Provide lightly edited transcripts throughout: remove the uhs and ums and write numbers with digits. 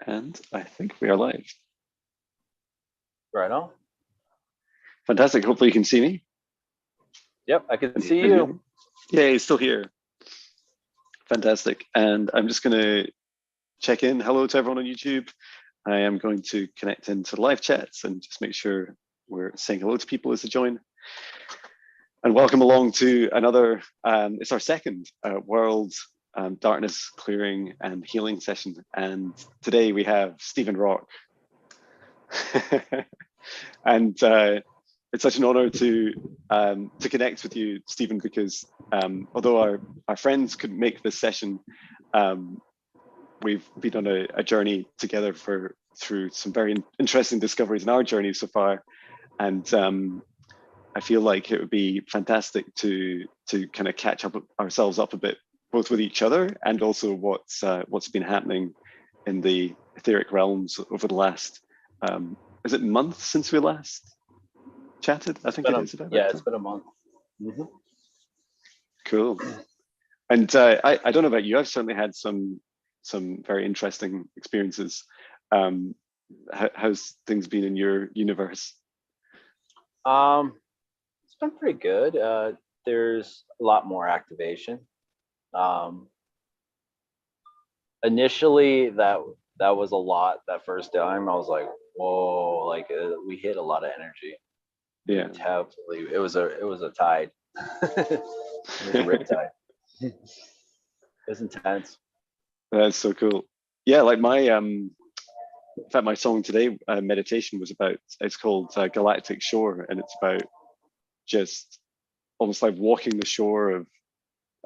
And I think we are live. Right on. Fantastic. Hopefully you can see me. Yep, I can see you. Yeah, he's still here. Fantastic. And I'm just going to check in. Hello to everyone on YouTube. I am going to connect into live chats and just make sure we're saying hello to people as they join. And welcome along to another, it's our second World Darkness Clearing and Healing session. And today we have Stephen Rock. And it's such an honor to connect with you, Stephen, because although our friends couldn't make this session, we've been on a journey together through some very interesting discoveries in our journey so far. And I feel like it would be fantastic to kind of catch ourselves up a bit, both with each other and also what's been happening in the etheric realms over the last, is it month since we last chatted? I think it is about that time. It's been a month. Mm-hmm. Cool. And I don't know about you, I've certainly had some very interesting experiences. How's things been in your universe? It's been pretty good. There's a lot more activation. Initially, that was a lot. That first time, I was like, "Whoa!" Like we hit a lot of energy. Yeah, Definitely. It was a tide. It was a rip tide. It was intense. That's so cool. Yeah, like my in fact, my song today, meditation, was about. It's called Galactic Shore, and it's about just almost like walking the shore of.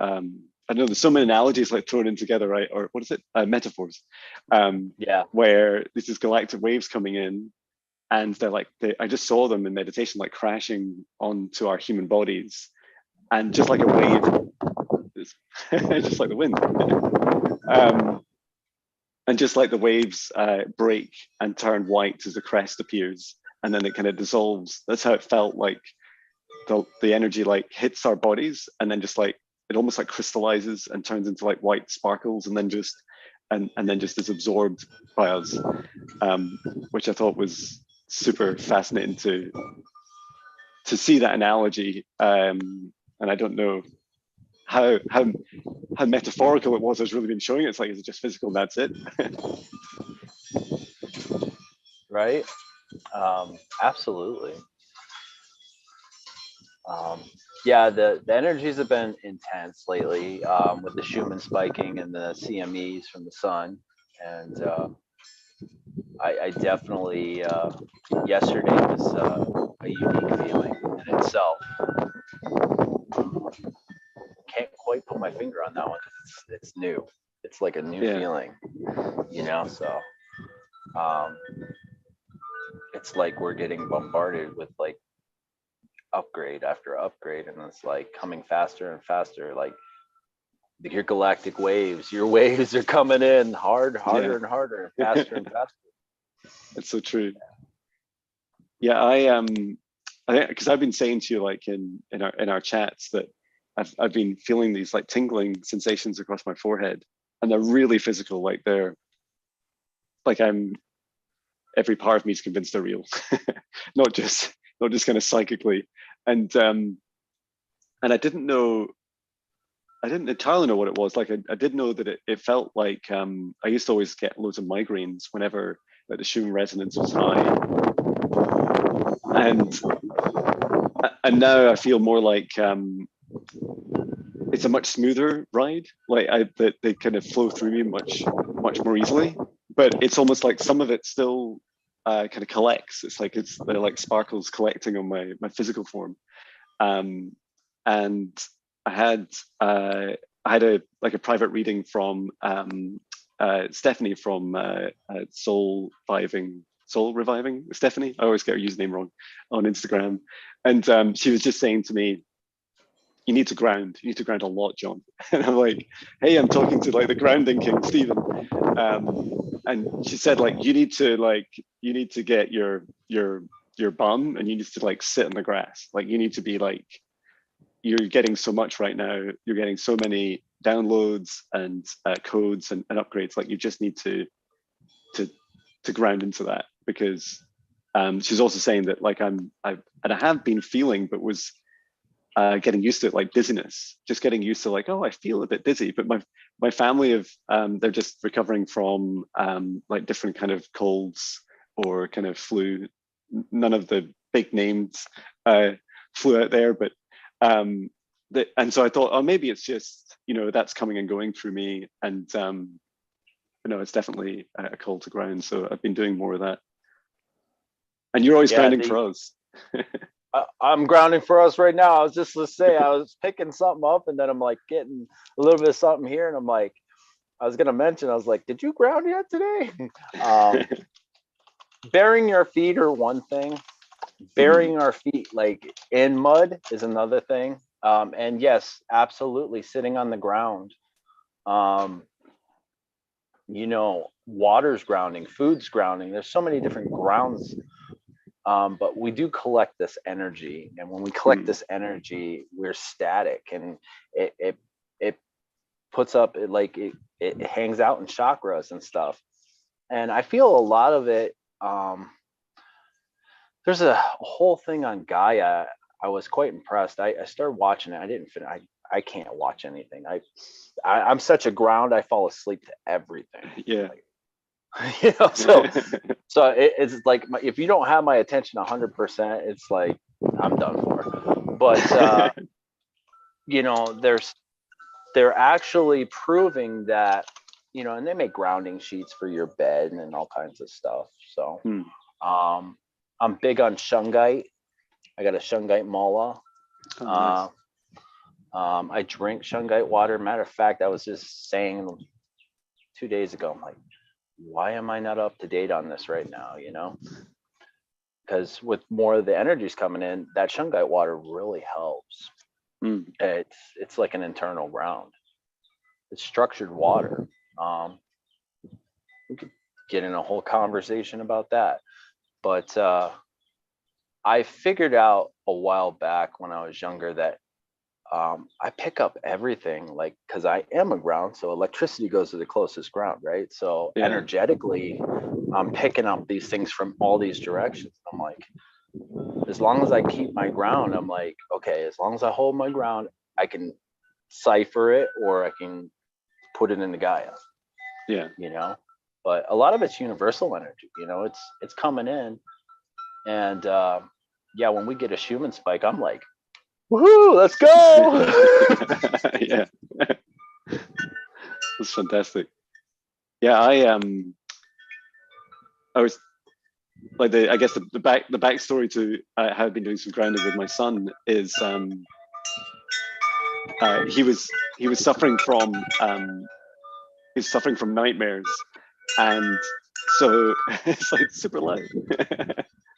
I know there's so many analogies like thrown in together, right? Or what is it? Metaphors. Yeah. Where there's these galactic waves coming in, and I just saw them in meditation, like crashing onto our human bodies, and just like a wave, just like the wind. And just like the waves break and turn white as the crest appears, and then it kind of dissolves. That's how it felt like the energy like hits our bodies, and then just like it almost like crystallizes and turns into like white sparkles, and then just and then just is absorbed by us, which I thought was super fascinating to see that analogy. And I don't know how metaphorical it was. Has really been showing it. It's like, is it just physical? That's it. Right. Absolutely. Yeah, the energies have been intense lately, with the Schumann spiking and the CMEs from the sun. And I definitely, yesterday was a unique feeling in itself. Can't quite put my finger on that one because it's new. It's like a new feeling, so it's like we're getting bombarded with like upgrade after upgrade, and it's like coming faster and faster. Like your galactic waves, your waves are coming in harder and harder, faster and faster. That's so true. Yeah, I think because I've been saying to you like in our chats that I've been feeling these like tingling sensations across my forehead, and they're really physical. Like they're like every part of me is convinced they're real, not just kind of psychically. And I didn't entirely know what it was. Like I did know that it felt like I used to always get loads of migraines whenever like the Schumann resonance was high, and now I feel more like it's a much smoother ride. Like that they kind of flow through me much more easily. But it's almost like some of it still kind of collects. It's like they're like sparkles collecting on my physical form. And I had a private reading from Stephanie from Soul Reviving Stephanie. I always get her username wrong on Instagram, and she was just saying to me, you need to ground a lot, John. And I'm like, hey, I'm talking to like the grounding king, Stephen. And she said like you need to get your bum, and you need to like sit on the grass. Like you need to be like, you're getting so much right now. You're getting so many downloads and codes and upgrades. Like you just need to to ground into that, because she's also saying that like I have been feeling, but was getting used to it, like dizziness, just getting used to like, oh, I feel a bit dizzy. But my family of they're just recovering from like different kind of colds or kind of flu. None of the big names flew out there, but and so I thought, oh, maybe it's just, you know, that's coming and going through me, and no, it's definitely a call to ground. So I've been doing more of that. And you're always grounding for us. I'm grounding for us right now. I was just to say, I was picking something up, and then I'm like getting a little bit of something here, and I'm like, I was gonna mention, I was like, did you ground yet today? Burying your feet are one thing. Burying our feet like in mud is another thing. And yes, absolutely, sitting on the ground. You know, water's grounding, food's grounding. There's so many different grounds. But we do collect this energy, and when we collect this energy, we're static, and it puts up, it hangs out in chakras and stuff. And I feel a lot of it. There's a whole thing on Gaia. I was quite impressed. I started watching it. I didn't finish. I can't watch anything. I'm such a ground. I fall asleep to everything. Yeah. Like, you know, so it's like if you don't have my attention 100%, it's like I'm done for. But you know, they're actually proving that, you know, and they make grounding sheets for your bed and all kinds of stuff. So I'm big on Shungite. I got a Shungite mala. Oh, nice. I drink Shungite water. Matter of fact, I was just saying 2 days ago, I'm like, why am I not up to date on this right now? You know, because with more of the energies coming in, that Shungite water really helps. It's like an internal ground. It's structured water. We could get in a whole conversation about that, but I figured out a while back when I was younger that I pick up everything, like, because I am a ground, so electricity goes to the closest ground, right? So energetically, I'm picking up these things from all these directions. I'm like, as long as I keep my ground, I'm like, okay, as long as I hold my ground, I can cipher it, or I can put it in the Gaia. Yeah. You know, but a lot of it's universal energy. You know, it's coming in, and yeah, when we get a Schumann spike, I'm like, woohoo, let's go. Yeah. That's fantastic. Yeah, I was like, I guess the backstory to how I've been doing some grounding with my son is he was suffering from nightmares, and so it's like super loud.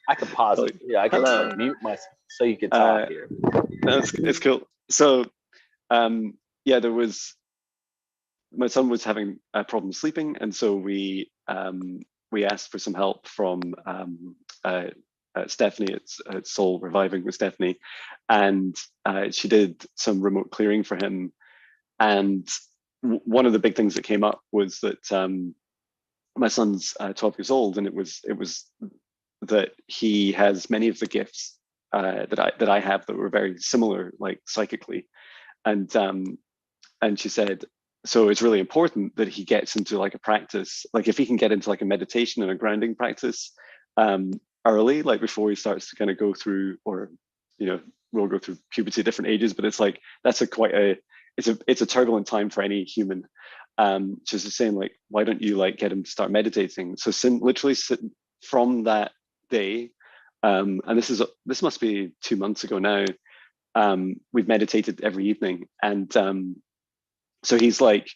I could pause it. Yeah, I could like mute myself so you could talk here. It's cool. So yeah, my son was having a problem sleeping, and so we asked for some help from Stephanie at Soul Reviving with Stephanie, and she did some remote clearing for him. And one of the big things that came up was that my son's 12 years old, and it was that he has many of the gifts that I have that were very similar, like psychically, and she said, so it's really important that he gets into like a practice, like if he can get into like a meditation and a grounding practice early, like before he starts to kind of go through, or you know, we'll go through puberty at different ages, but it's like that's it's a turbulent time for any human. Just the same, like, why don't you like get him to start meditating? So literally from that day, and this must be 2 months ago now, we've meditated every evening, and so he's like,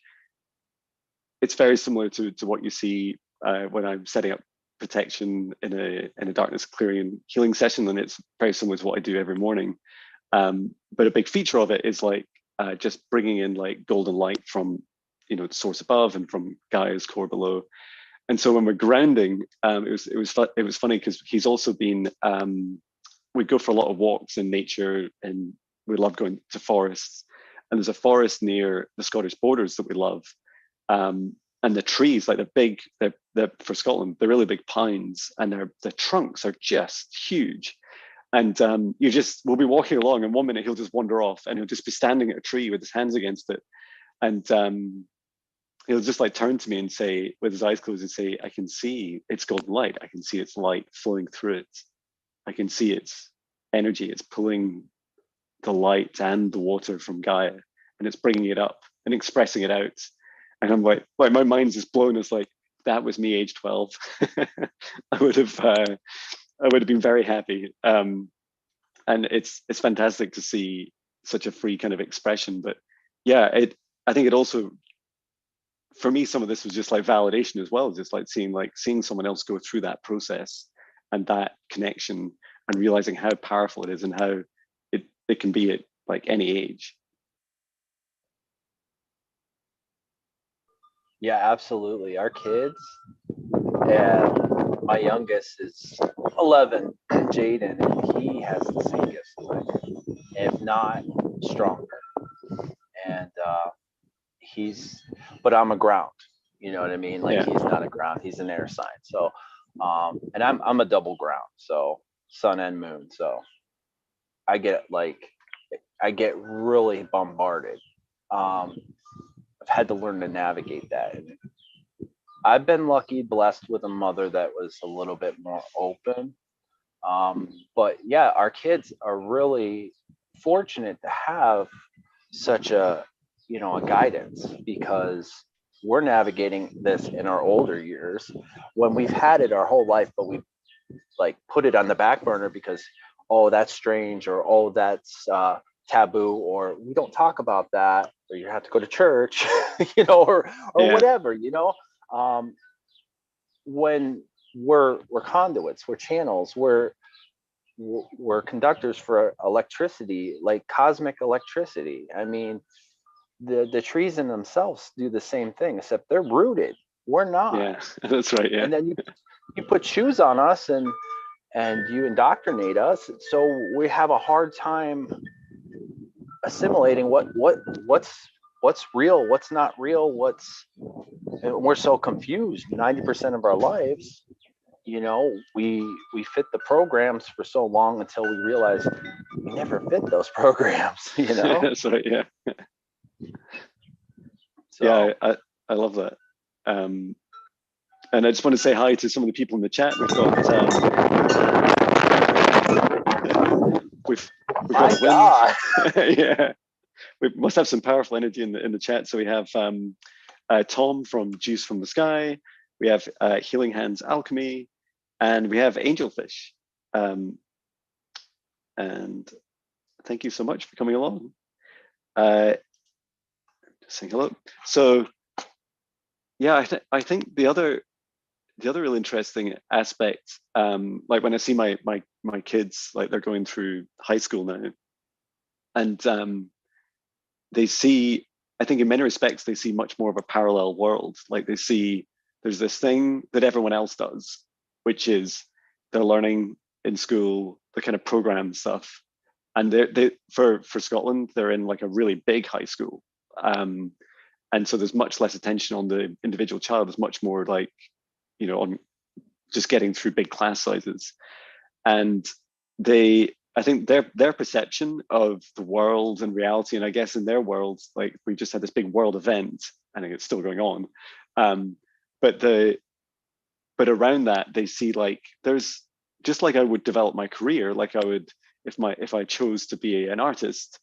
it's very similar to what you see when I'm setting up protection in a darkness clearing and healing session, and it's very similar to what I do every morning. But a big feature of it is like just bringing in like golden light from, you know, the source above and from Gaia's core below. And so when we're grounding, it was funny because he's also been we go for a lot of walks in nature, and we love going to forests. And there's a forest near the Scottish borders that we love. And and the trees, like they're for Scotland, they're really big pines, and the trunks are just huge. And we'll be walking along, and one minute he'll just wander off, and he'll just be standing at a tree with his hands against it, and he'll just like turn to me and say, with his eyes closed, and say, "I can see its golden light. I can see its light flowing through it. I can see its energy. It's pulling the light and the water from Gaia, and it's bringing it up and expressing it out." And I'm like my mind's just blown. It's like, that was me age 12. I would have been very happy. And it's fantastic to see such a free kind of expression. But yeah, I think it also, for me, some of this was just like validation as well, just like seeing someone else go through that process and that connection, and realizing how powerful it is, and how it can be at like any age. Yeah, absolutely. Our kids, and my youngest is 11, Jaden, and he has the same gifts as I do, if not stronger. And but I'm a ground, you know what I mean? Like, he's not a ground, he's an air sign. So, and I'm a double ground, so sun and moon. So I get really bombarded. I've had to learn to navigate that. I've been lucky, blessed with a mother that was a little bit more open. But yeah, our kids are really fortunate to have such a guidance, because we're navigating this in our older years when we've had it our whole life, but we like put it on the back burner because, oh, that's strange, or oh, that's taboo, or we don't talk about that, or you have to go to church, or whatever, when we're conduits, we're channels, we're conductors for electricity, like cosmic electricity. I mean, the trees in themselves do the same thing, except they're rooted. We're not. Yeah, that's right. Yeah. And then you put shoes on us and you indoctrinate us, so we have a hard time assimilating what's real, what's not real, we're so confused 90% of our lives. We fit the programs for so long until we realize we never fit those programs. That's right. Yeah. So, yeah, I love that. And I just want to say hi to some of the people in the chat. We've got yeah, we must have some powerful energy in the chat. So we have Tom from Juice from the Sky. We have Healing Hands Alchemy, and we have Angelfish. And thank you so much for coming along. Just saying hello. So yeah, I think the other really interesting aspect, like when I see my kids, like they're going through high school now, and they see, I think in many respects, they see much more of a parallel world. Like they see there's this thing that everyone else does, which is they're learning in school the kind of program stuff. And for Scotland, they're in like a really big high school. And so there's much less attention on the individual child. There's much more like, on just getting through big class sizes. And I think their perception of the world and reality, and I guess in their world, like we just had this big world event, I think it's still going on. But around that, they see like there's, just like I would develop my career, like I would, if I chose to be an artist,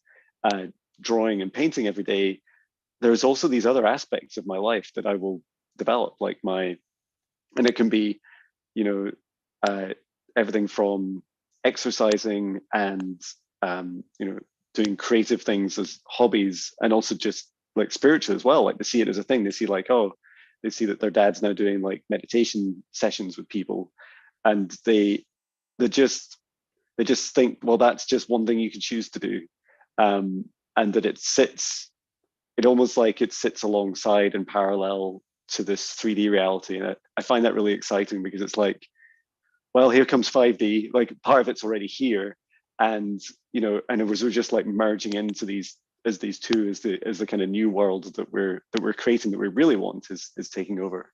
drawing and painting every day, there's also these other aspects of my life that I will develop, like and it can be, everything from exercising and, doing creative things as hobbies, and also just like spiritual as well. Like they see it as a thing. They see like, oh, they see that their dad's now doing like meditation sessions with people, and they just think, well, that's just one thing you can choose to do, and that it almost like it sits alongside and parallel to this 3D reality. And I find that really exciting, because it's like, well, here comes 5D, like part of it's already here. And, and we're just like merging into these as these two, as the kind of new world that we're creating, that we really want, is taking over.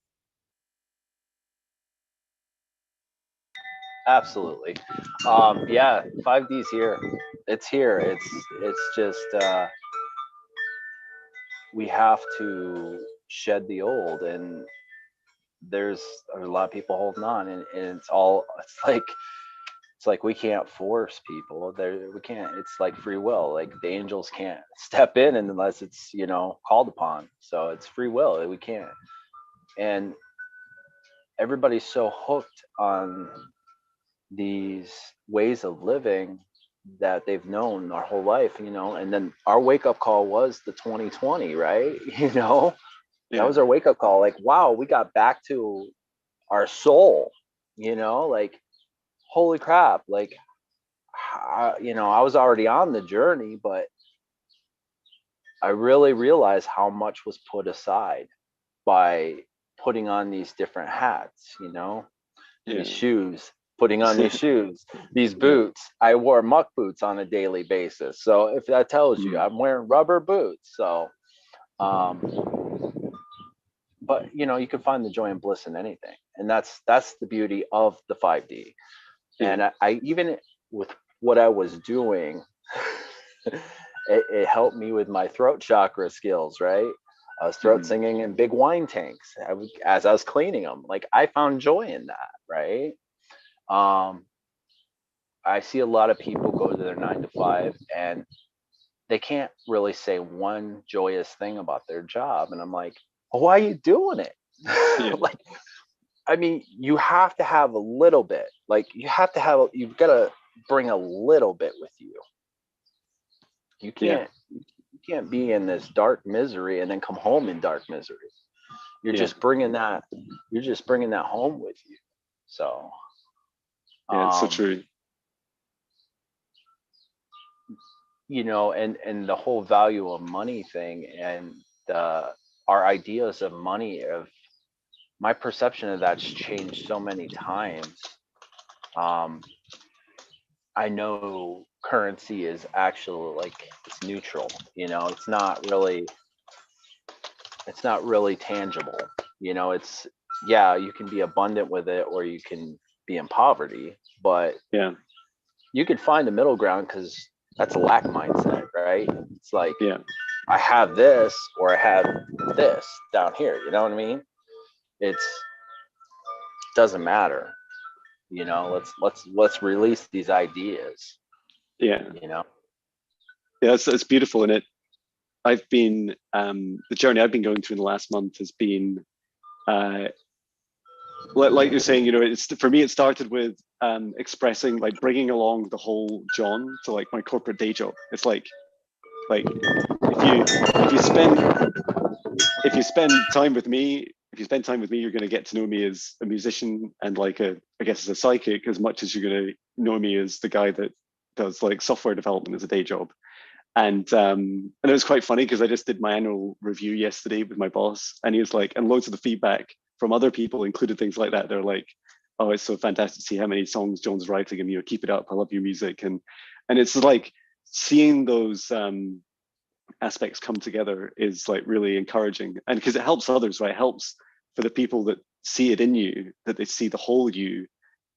Absolutely. Yeah, 5D's here. It's here. It's just we have to shed the old, and there's a lot of people holding on, and it's like we can't force people there. We can't. It's like free will. Like the angels can't step in unless it's, you know, called upon. So it's free will. We can't. And everybody's so hooked on these ways of living that they've known our whole life, you know. And then our wake up call was the 2020, right? You know, that was our wake up call. Like, wow, we got back to our soul, you know, like, holy crap. Like, you know, I was already on the journey, but I really realized how much was put aside by putting on these different hats, you know, these shoes, putting on these shoes, these boots. I wore muck boots on a daily basis. So if that tells you, I'm wearing rubber boots. So, but you know, you can find the joy and bliss in anything. And that's the beauty of the 5D. And I even with what I was doing, it helped me with my throat chakra skills, right? I was throat singing in big wine tanks as I was cleaning them. Like, I found joy in that, right? I see a lot of people go to their 9 to 5 and they can't really say one joyous thing about their job. And I'm like, oh, why are you doing it? Like, I mean, you have to have a little bit, like you've got to bring a little bit with you. You can't be in this dark misery and then come home in dark misery. You're just bringing that home with you. So it's so true. You know, and the whole value of money thing, and our ideas of money, of my perception of that's changed so many times. I know currency is actually, like, it's neutral, you know, it's not really tangible, you know. It's, yeah, you can be abundant with it or you can be in poverty, but you could find a middle ground, because that's a lack mindset, right? It's like, I have this or I have this down here, you know what I mean? It's doesn't matter, you know. Let's release these ideas, you know. It's beautiful. And I've been the journey I've been going through in the last month has been like you're saying, you know, it's, for me, it started with expressing, like, bringing along the whole Jon to, like, my corporate day job. It's like if you spend time with me, you're going to get to know me as a musician and, like, I guess as a psychic, as much as you're going to know me as the guy that does, like, software development as a day job. And it was quite funny, because I just did my annual review yesterday with my boss, and he was like, and loads of the feedback from other people included things like that. They're like, oh, it's so fantastic to see how many songs Jon's writing, and, you know, keep it up. I love your music. And it's like seeing those aspects come together is, like, really encouraging. And because it helps others, right? It helps for the people that see it in you, that they see the whole you,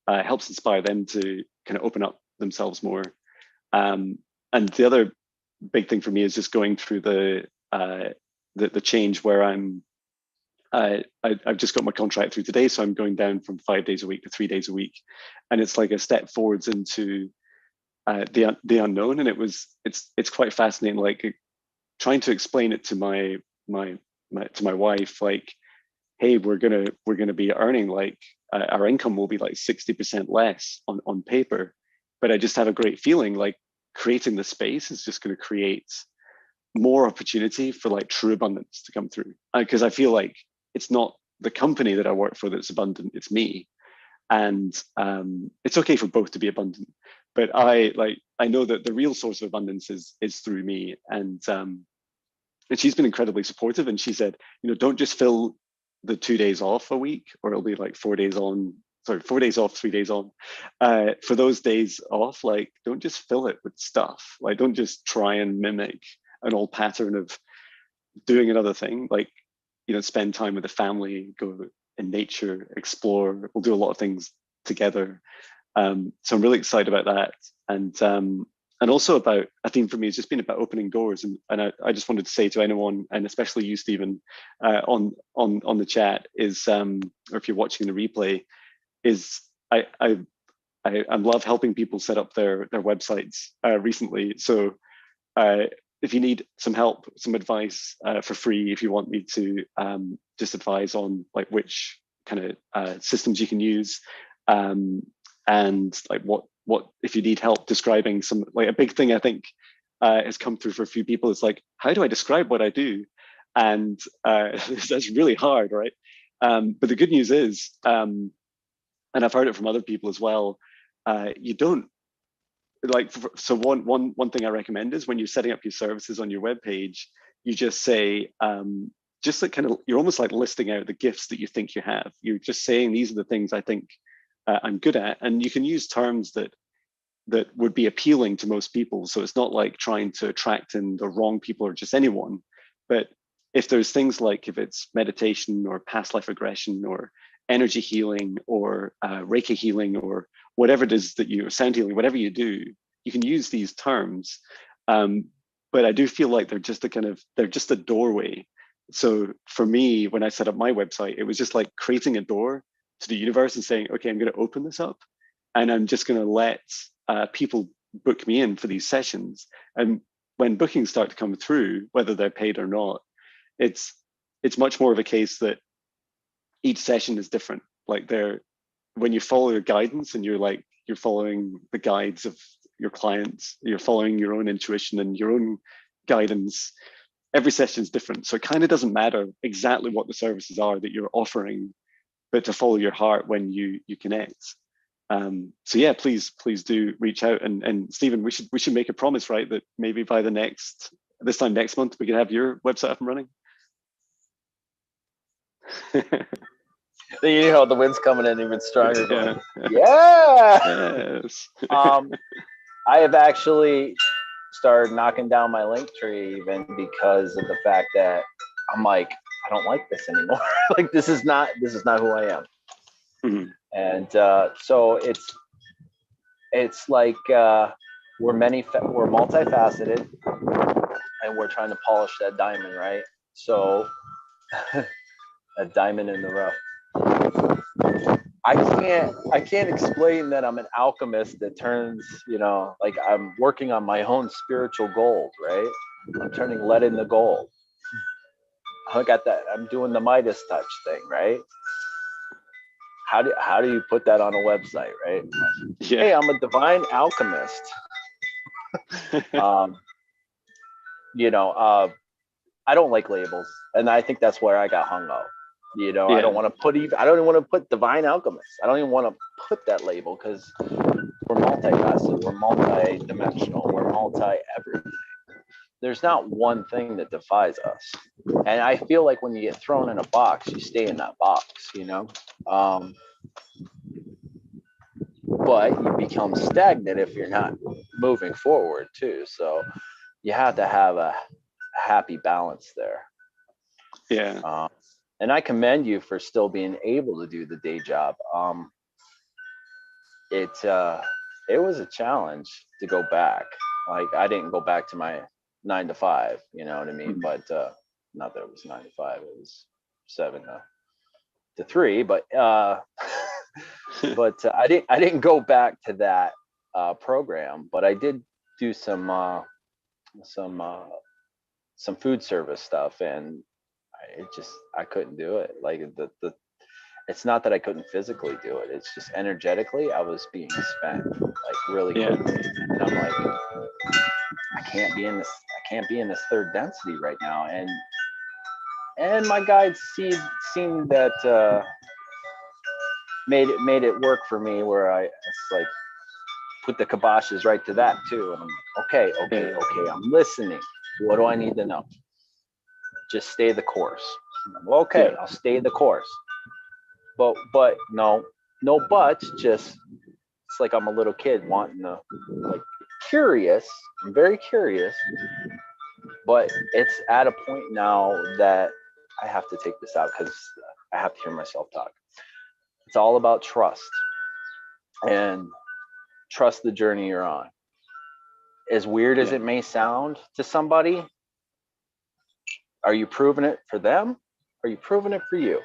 helps inspire them to kind of open up themselves more. And the other big thing for me is just going through the change where I've just got my contract through today, so I'm going down from 5 days a week to 3 days a week, and it's like a step forwards into the unknown. And it's quite fascinating, like, trying to explain it to my wife, like, hey, we're gonna be earning, like, our income will be like 60% less on paper, but I just have a great feeling, like, creating the space is just going to create more opportunity for, like, true abundance to come through, because I feel like it's not the company that I work for that's abundant, it's me. And it's okay for both to be abundant, but I know that the real source of abundance is through me. And she's been incredibly supportive, and she said, you know, don't just fill the 2 days off a week, or it'll be like 4 days off, 3 days on. For those days off, like, don't just fill it with stuff. Like, don't just try and mimic an old pattern of doing another thing, like, you know, spend time with the family, go in nature, explore. We'll do a lot of things together. So I'm really excited about that. And also about, a theme for me has just been about opening doors. And I just wanted to say to anyone, and especially you, Stephen, on the chat, is, or if you're watching the replay, is I love helping people set up their websites recently. So if you need some help, some advice for free, if you want me to just advise on like which kind of systems you can use, and like what if you need help describing some, like a big thing I think has come through for a few people is like, how do I describe what I do? And that's really hard, right? But the good news is, and I've heard it from other people as well, you don't, like, so one thing I recommend is when you're setting up your services on your web page, you just say, just like kind of, you're almost like listing out the gifts that you think you have. You're just saying, these are the things I think I'm good at, and you can use terms that would be appealing to most people. So it's not like trying to attract in the wrong people or just anyone. But if there's things like, if it's meditation or past life regression or energy healing or Reiki healing or whatever it is that you, sound healing, whatever you do, you can use these terms. But I do feel like they're just they're just a doorway. So for me, when I set up my website, it was just like creating a door to the universe and saying, okay, I'm going to open this up and I'm just going to let people book me in for these sessions. And when bookings start to come through, whether they're paid or not, it's much more of a case that each session is different. Like when you follow your guidance and you're following the guides of your clients, you're following your own intuition and your own guidance, every session is different. So it kind of doesn't matter exactly what the services are that you're offering, but to follow your heart when you connect. So yeah, please do reach out. And Stephen, we should make a promise, right? That maybe by this time next month, we can have your website up and running. You know, the wind's coming in even stronger. Yeah. Yes. I have actually started knocking down my link tree even because of the fact that I'm like, I don't like this anymore. Like, this is not who I am. Mm-hmm. And so it's like we're multifaceted, and we're trying to polish that diamond, right? So a diamond in the rough. I can't explain that I'm an alchemist that turns, you know, like I'm working on my own spiritual gold, right? I'm turning lead into gold. I got that. I'm doing the Midas touch thing, right? How do you put that on a website, right? Yeah. Hey, I'm a divine alchemist. You know, I don't like labels, and I think that's where I got hung up. You know, yeah. I don't want to put divine alchemist. I don't even want to put that label because we're multifaceted, we're multi-dimensional, we're multi-everything. There's not one thing that defines us. And I feel like when you get thrown in a box, you stay in that box, you know? But you become stagnant if you're not moving forward too. So you have to have a happy balance there. Yeah. And I commend you for still being able to do the day job. It was a challenge to go back. Like, I didn't go back to my 9 to 5, you know what I mean? Mm-hmm. But not that it was 9 to 5, it was 7 to 3. But but I didn't go back to that program. But I did do some food service stuff, and I couldn't do it. Like it's not that I couldn't physically do it. It's just energetically I was being spent like really quickly. And I'm like, I can't be in this third density right now. And my guides seemed that made it work for me, where it's like put the kiboshes right to that too. And I'm like, okay, I'm listening. What do I need to know? Just stay the course. Okay, yeah. I'll stay the course. But no buts. Just, it's like I'm a little kid wanting to, like, curious. I'm very curious, but it's at a point now that I have to take this out because I have to hear myself talk. It's all about trust, and trust the journey you're on. As weird as it may sound to somebody, are you proving it for them? Are you proving it for you?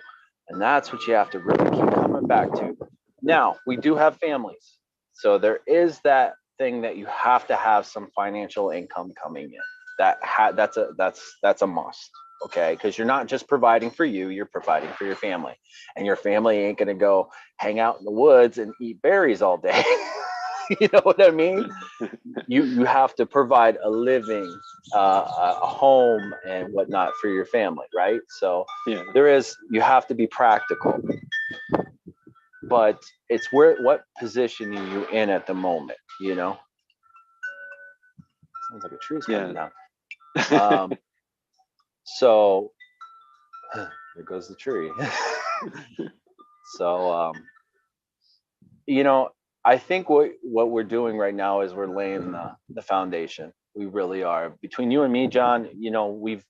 And that's what you have to really keep coming back to. Now, we do have families. So there is that thing that you have to have some financial income coming in. That's a must, okay? Because you're not just providing for you, you're providing for your family. And your family ain't gonna go hang out in the woods and eat berries all day. You know what I mean? You have to provide a living, a home and whatnot for your family, right? So you have to be practical, but it's what position are you in at the moment, you know? Sounds like a tree's coming down. So there goes the tree. So, you know, I think what we're doing right now is we're laying the foundation. We really are. Between you and me, John, you know, we've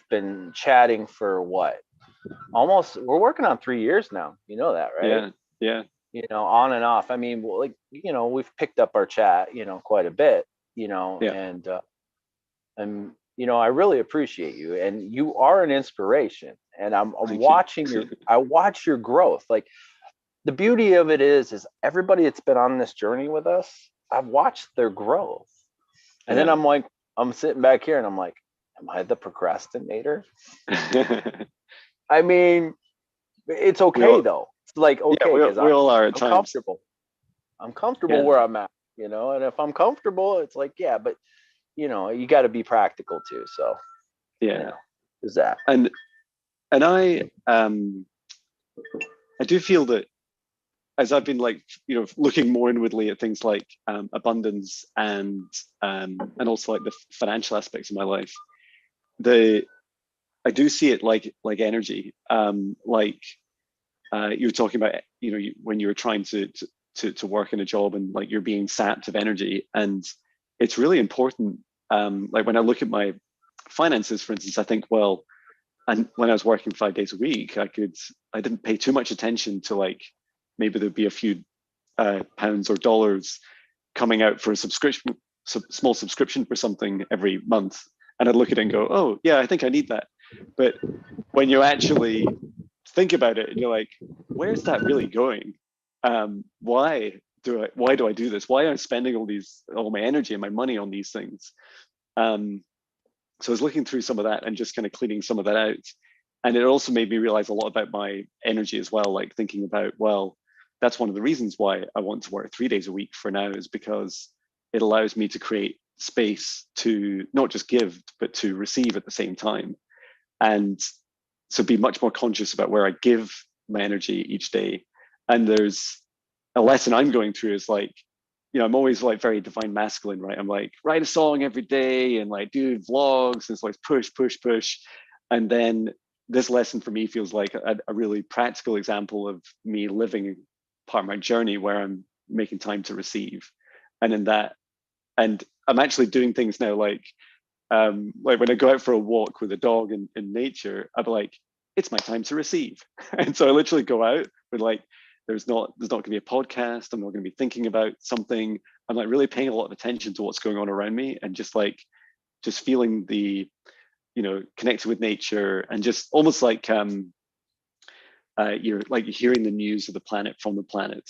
been chatting for what? We're working on 3 years now. You know that, right? Yeah. You know, on and off. I mean, like, you know, we've picked up our chat, you know, quite a bit, you know, and you know, I really appreciate you, and you are an inspiration, and I'm watching I watch your growth. Like, the beauty of it is everybody that's been on this journey with us, I've watched their growth. And then I'm like, I'm sitting back here and I'm like, am I the procrastinator? I mean, it's okay though. It's like, okay, because we all are at I'm times. comfortable. I'm comfortable where I'm at, you know, and if I'm comfortable, it's like, yeah, but you know, you got to be practical too. So you know, there's that. And I do feel that as I've been, like, you know, looking more inwardly at things like abundance and also like the financial aspects of my life, I do see it like energy. Like you were talking about, you know, when you were trying to work in a job and like you're being sapped of energy, and it's really important. Like when I look at my finances, for instance, I think, well, and when I was working 5 days a week, I didn't pay too much attention to, like, maybe there'd be a few pounds or dollars coming out for a subscription, small subscription for something every month. And I'd look at it and go, oh yeah, I think I need that. But when you actually think about it and you're like, where's that really going? Why do I do this? Why am I spending all my energy and my money on these things? So I was looking through some of that and just kind of cleaning some of that out. And it also made me realize a lot about my energy as well, like thinking about, well, that's one of the reasons why I want to work 3 days a week for now, is because it allows me to create space to not just give, but to receive at the same time. And so be much more conscious about where I give my energy each day. And there's a lesson I'm going through is like, you know, I'm always like very divine masculine, right? I'm like, write a song every day and like do vlogs. And it's like push. And then this lesson for me feels like a really practical example of me living part of my journey where I'm making time to receive. And in that, and I'm actually doing things now like when I go out for a walk with a dog in nature, I'm like, it's my time to receive. And so I literally go out with like, there's not going to be a podcast. I'm not going to be thinking about something. I'm like really paying a lot of attention to what's going on around me, and just feeling the, you know, connected with nature, and just almost like you're like hearing the news of the planet from the planet.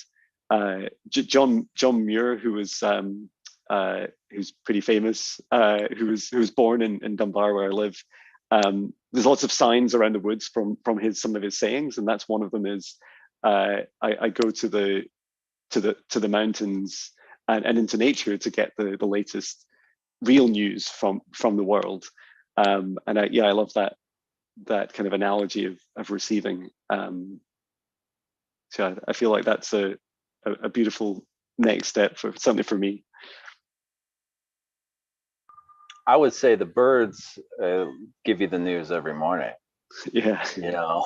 John Muir, who's pretty famous, who was born in Dunbar, where I live. There's lots of signs around the woods from some of his sayings, and that's one of them is I go to the mountains and into nature to get the latest real news from the world. And I love that kind of analogy of receiving. So I feel like that's a beautiful next step certainly for me. I would say the birds give you the news every morning. Yeah. You know,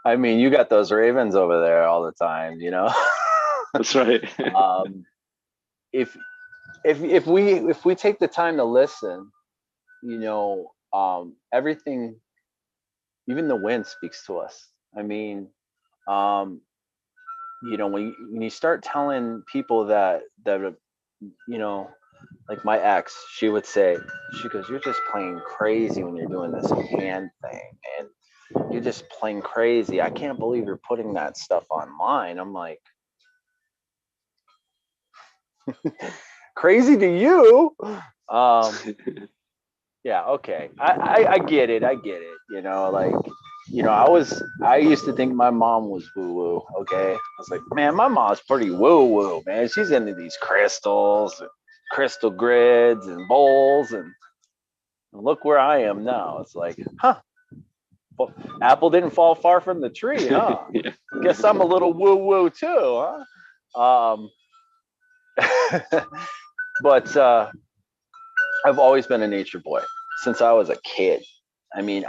I mean, you got those ravens over there all the time, you know. That's right. If we take the time to listen, you know, everything, even the wind speaks to us. I mean, um, you know, when you start telling people that you know, like my ex, she would say, she goes, "You're just playing crazy when you're doing this hand thing, and you're just playing crazy. I can't believe you're putting that stuff online." I'm like, crazy to you? Um, yeah, okay. I get it. I get it. You know, like, you know, I used to think my mom was woo woo. Okay. I was like, man, my mom's pretty woo woo, man. She's into these crystals, and crystal grids and bowls. And look where I am now. It's like, huh, well, apple didn't fall far from the tree, huh? Yeah. Guess I'm a little woo woo too, huh? But I've always been a nature boy since I was a kid. I mean,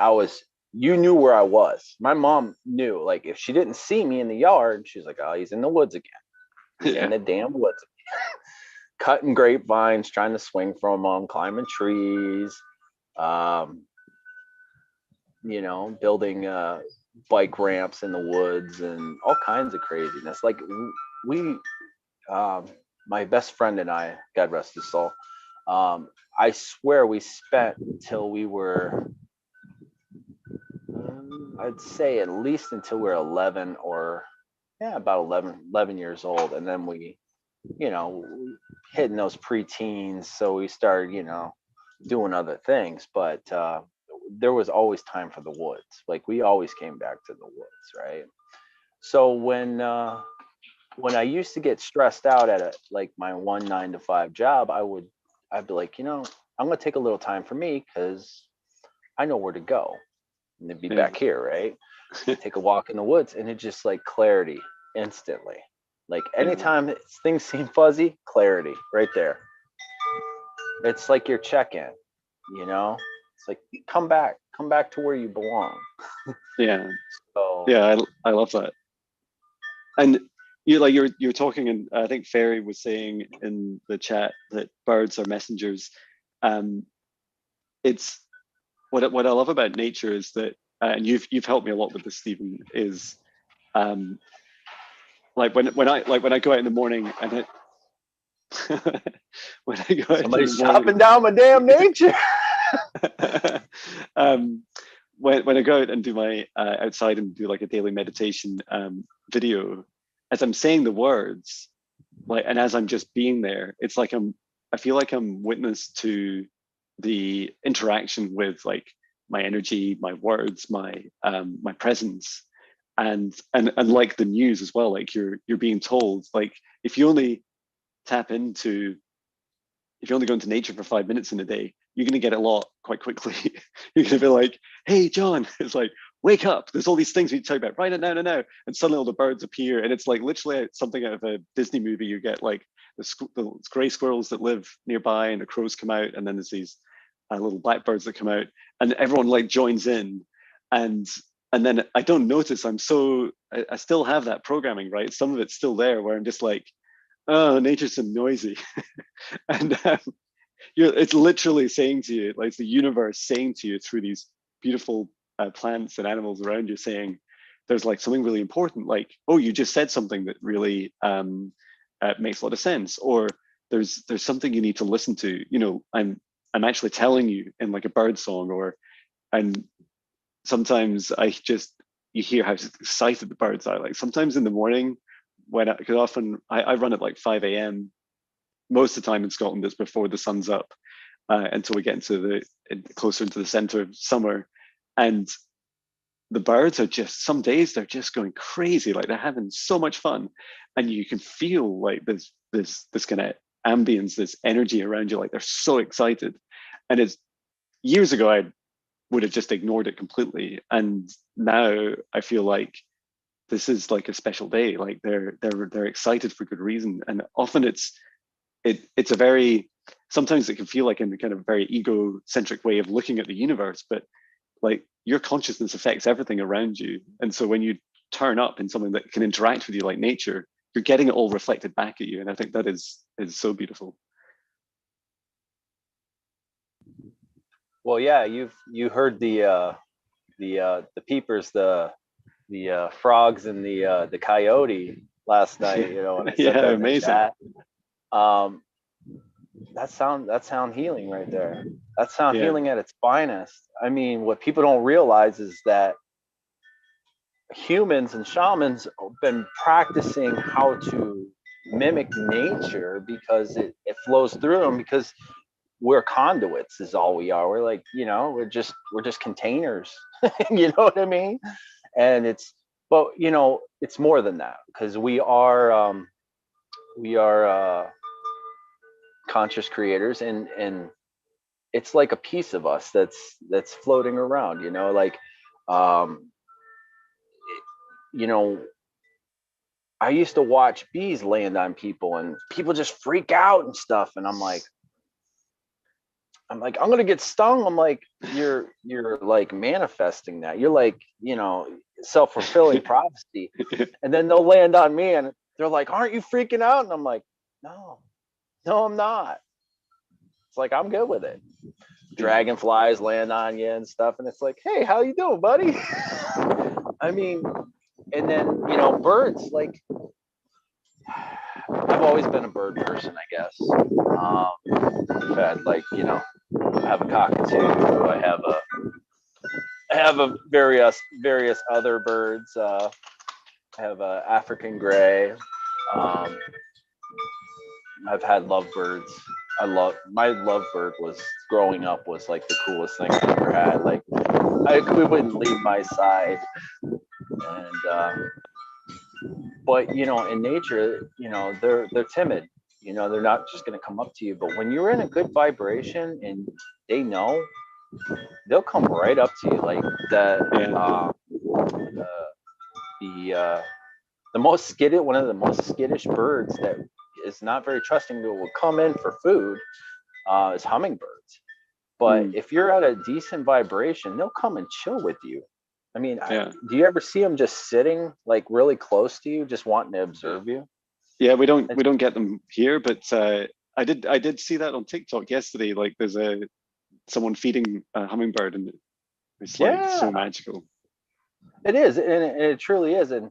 you knew where I was. My mom knew, like, if she didn't see me in the yard, she's like, oh, he's in the woods again. He's in Yeah. the damn woods again. Cutting grapevines, trying to swing from them, climbing trees, um, you know, building bike ramps in the woods and all kinds of craziness. Like, we, um, my best friend and I, God rest his soul, I swear we spent till we were, I'd say at least until we were 11 or, yeah, about 11 years old. And then we, you know, hitting those preteens. So we started, you know, doing other things. But there was always time for the woods. Like, we always came back to the woods, right? So when I used to get stressed out at like my 9 to 5 job, I'd be like, you know, I'm gonna take a little time for me because I know where to go and to be Yeah. back here, right? Take a walk in the woods, and it's just like clarity instantly. Like, Yeah. anytime things seem fuzzy, clarity right there. It's like your check-in, you know? It's like, come back to where you belong. Yeah. So Yeah. I love that. And you're talking, and I think Ferry was saying in the chat that birds are messengers. Um, it's what I love about nature is that, and you've helped me a lot with this, Stephen, is um, like when I go out in the morning and it when I go out in the somebody's morning, chopping down my damn nature. um, when I go out and do my outside and do like a daily meditation video, as I'm saying the words, like, and as I'm just being there, it's like I feel like I'm witness to the interaction with like my energy, my words, my presence, and like the news as well. Like, you're being told, like, if you only tap into if you only go into nature for 5 minutes in a day, you're going to get a lot quite quickly. You're going to be like, hey, John, it's like, wake up. There's all these things we talk about right now, now. And suddenly all the birds appear. And it's like literally something out of a Disney movie. You get like the gray squirrels that live nearby, and the crows come out. And then there's these little blackbirds that come out. And everyone like joins in. And and then I don't notice. I still have that programming, right? Some of it's still there where I'm just like, oh, nature's so noisy. And it's literally saying to you, like, it's the universe saying to you through these beautiful plants and animals around you, saying there's like something really important, like, oh, you just said something that really makes a lot of sense, or there's something you need to listen to, you know. I'm actually telling you in like a bird song. Or and sometimes you hear how excited the birds are. Like, sometimes in the morning, because often I run at like 5 a.m. Most of the time in Scotland, it's before the sun's up, until we get closer into the center of summer. And the birds are just, some days they're just going crazy, like they're having so much fun, and you can feel like this kind of ambience, this energy around you, like they're so excited. And it's years ago I would have just ignored it completely, and now I feel like this is like a special day. Like, they're excited for good reason, and often it's a very, sometimes it can feel like in a kind of very egocentric way of looking at the universe, but like, your consciousness affects everything around you. And so when you turn up in something that can interact with you like nature, you're getting it all reflected back at you. And I think that is so beautiful. Well, yeah, you heard the peepers, the frogs and the coyote last night. You know, when I said Yeah, that in the amazing. chat. Um, that's sound healing right there. That's sound Yeah, healing at its finest. I mean, what people don't realize is that humans and shamans have been practicing how to mimic nature because it flows through them, because we're conduits is all we are. We're like, you know, we're just containers. You know what I mean? And but you know, it's more than that, because we are conscious creators, and it's like a piece of us that's floating around, you know, like um you know, I used to watch bees land on people and people just freak out and stuff, and I'm like, I'm gonna get stung. I'm like, you're like manifesting that. You're like, you know, self-fulfilling prophecy. And then they'll land on me and they're like, aren't you freaking out? And I'm like, no, no, I'm not. It's like, I'm good with it. yeah, Dragonflies land on you and stuff, and it's like, hey, how you doing, buddy? I mean, and then, you know, birds, like, I've always been a bird person, I guess. I've had, like, you know, I have a cockatoo, I have a various other birds. I have a African gray. Um, I've had lovebirds. My lovebird was growing up was like the coolest thing I ever had. Like, we wouldn't leave my side, and but you know, in nature, you know, they're timid. You know, they're not just going to come up to you. But when you're in a good vibration and they know, they'll come right up to you. Like yeah, the the most skittish, one of the most skittish birds that is not very trusting, that will come in for food, is hummingbirds. But mm, if you're at a decent vibration, they'll come and chill with you. I mean, yeah, do you ever see them just sitting like really close to you, just wanting to observe you? yeah. We It's, don't get them here, but I did see that on TikTok yesterday. Like, there's someone feeding a hummingbird, and it's like so yeah, magical. it is, and it truly is, and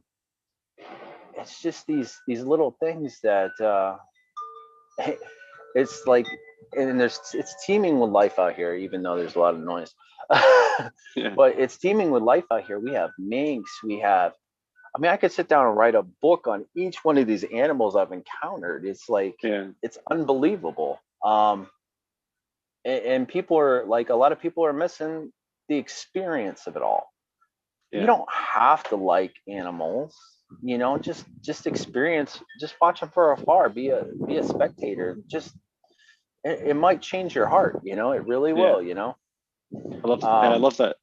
it's just these little things that it's like, and it's teeming with life out here, even though there's a lot of noise. Yeah, But it's teeming with life out here. We have minks, we have, I mean, I could sit down and write a book on each one of these animals I've encountered. It's like, yeah, it's unbelievable. And people are like, a lot of people are missing the experience of it all. You yeah, don't have to like animals, you know, just experience, just watch them from afar, be a spectator. Just, it might change your heart, you know, it really yeah. will, you know. I Um, love that.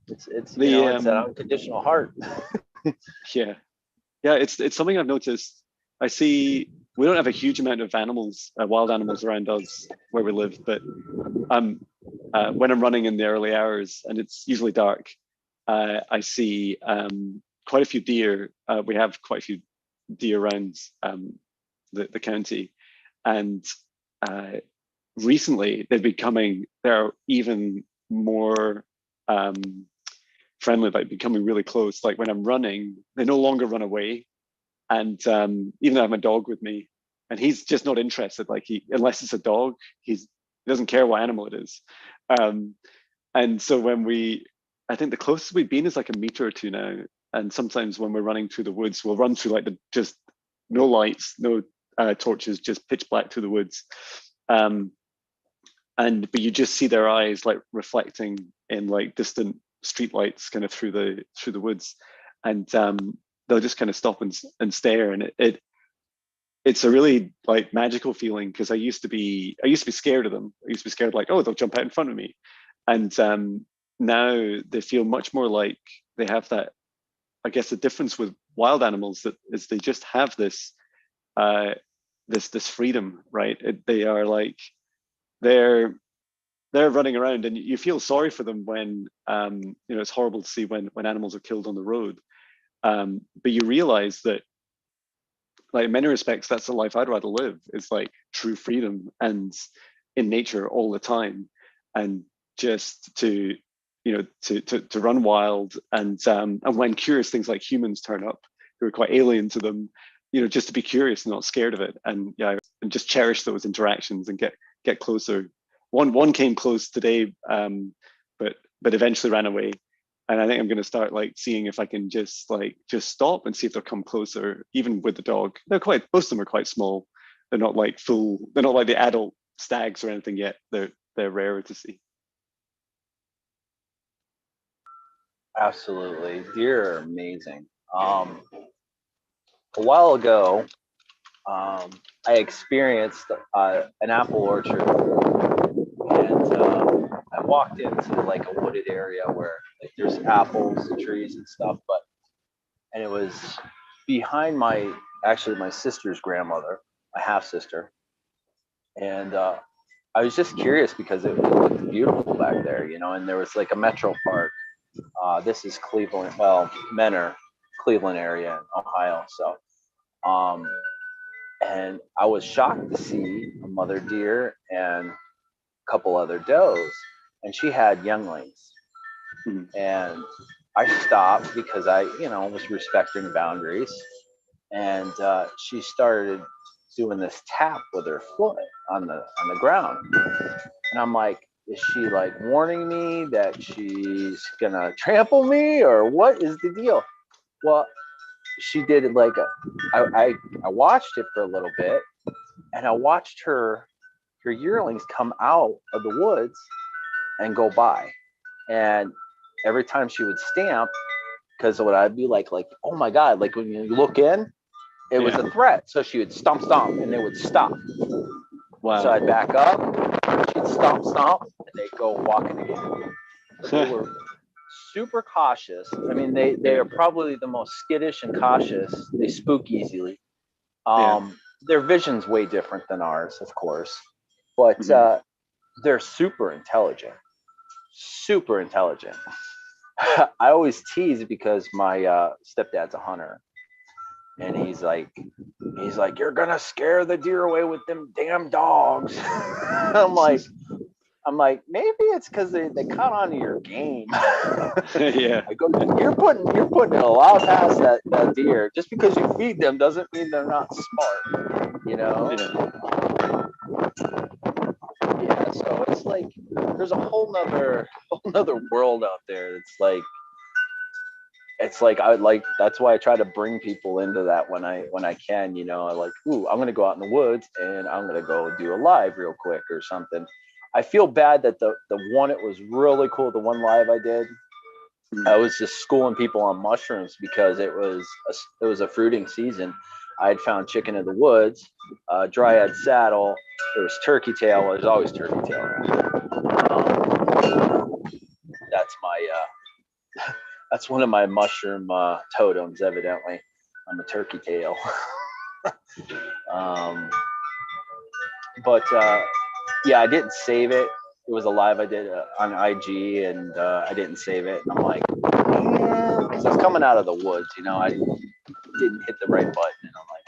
it's you The know, it's an unconditional heart. Yeah, yeah. It's something I've noticed. I see we don't have a huge amount of animals, wild animals around us where we live, but um, when I'm running in the early hours and it's usually dark, I see quite a few deer. We have quite a few deer around the county, and uh, recently they're even more um, friendly, like becoming really close. Like when I'm running, they no longer run away. And even though I have my dog with me, and he's just not interested, like unless it's a dog, he doesn't care what animal it is. Um, and so I think the closest we've been is like a meter or two now. And sometimes when we're running through the woods, we'll run through like just no lights, no torches, just pitch black through the woods. Um, but you just see their eyes like reflecting in like distant streetlights kind of through the woods, and they'll just kind of stop and stare, and it's a really like magical feeling, because I used to be scared of them. I used to be scared, like, oh, they'll jump out in front of me, and now they feel much more like they have that. I guess the difference with wild animals that is they just have this uh, this freedom, right? They are like they're they're running around, and you feel sorry for them when you know, it's horrible to see when animals are killed on the road, but you realize that, like, in many respects, that's the life I'd rather live. It's like true freedom, and in nature all the time, and just to to run wild, and when curious things like humans turn up who are quite alien to them, just to be curious and not scared of it, and and just cherish those interactions and get closer. One came close today, but eventually ran away. And I think I'm going to start like seeing if I can just stop and see if they'll come closer, even with the dog. Most of them are quite small. They're not like they're not like the adult stags or anything yet. They're rarer to see. Absolutely. Deer are amazing. A while ago, I experienced an apple orchard, and I walked into like a wooded area where like there's apples and trees and stuff, and it was behind my sister's grandmother, my half sister, and I was just curious because it looked beautiful back there, and there was like a metro park. This is Cleveland, well, Menor, Cleveland area in Ohio. So, and I was shocked to see a mother deer and a couple other does, and she had younglings. And I stopped because I, was respecting boundaries. And she started doing this tap with her foot on the ground, and I'm like, is she like warning me that she's gonna trample me, or what is the deal? Well, she did it like I watched it for a little bit, and I watched her yearlings come out of the woods and go by, and every time she would stamp, because what I'd be like, oh my god, like when you look in, it was a threat, so she would stomp, and they would stop. Wow. So I'd back up, she'd stomp, and they'd go walking again. They were super cautious. I mean, they are probably the most skittish and cautious. They spook easily. Their vision's way different than ours, of course, but they're super intelligent. Super intelligent. I always tease because my stepdad's a hunter, and he's like, you're gonna scare the deer away with them damn dogs. I'm like, maybe it's because they caught on to your game. Yeah. I go, you're putting it a lot past that deer. Just because you feed them doesn't mean they're not smart, Yeah, so it's like there's a whole nother world out there. It's like that's why I try to bring people into that when I can, I like, ooh, I'm gonna go out in the woods and I'm gonna go do a live real quick or something. I feel bad that the one, it was really cool, the one live I did, I was just schooling people on mushrooms because it was a fruiting season. I had found chicken in the woods, dryad saddle, there was turkey tail. Well, there's always turkey tail around. That's my that's one of my mushroom totems, evidently. I'm a turkey tail. But yeah, I didn't save it. It was a live I did on IG, and I didn't save it. And I'm like, because it's coming out of the woods, I didn't hit the right button. And I'm like,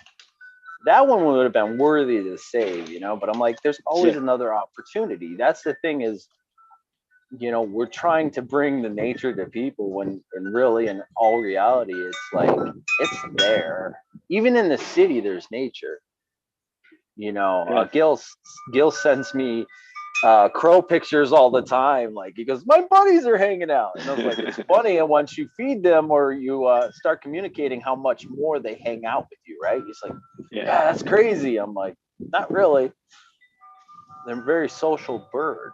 that one would have been worthy to save, but I'm like, there's always another opportunity. That's the thing is, we're trying to bring the nature to people when really in all reality, it's like, it's there. Even in the city, there's nature. Gil sends me crow pictures all the time. Like, he goes, my buddies are hanging out. And I was like, it's funny. And once you feed them or you start communicating how much more they hang out with you, right? He's like, yeah, that's crazy. I'm like, not really. They're a very social bird.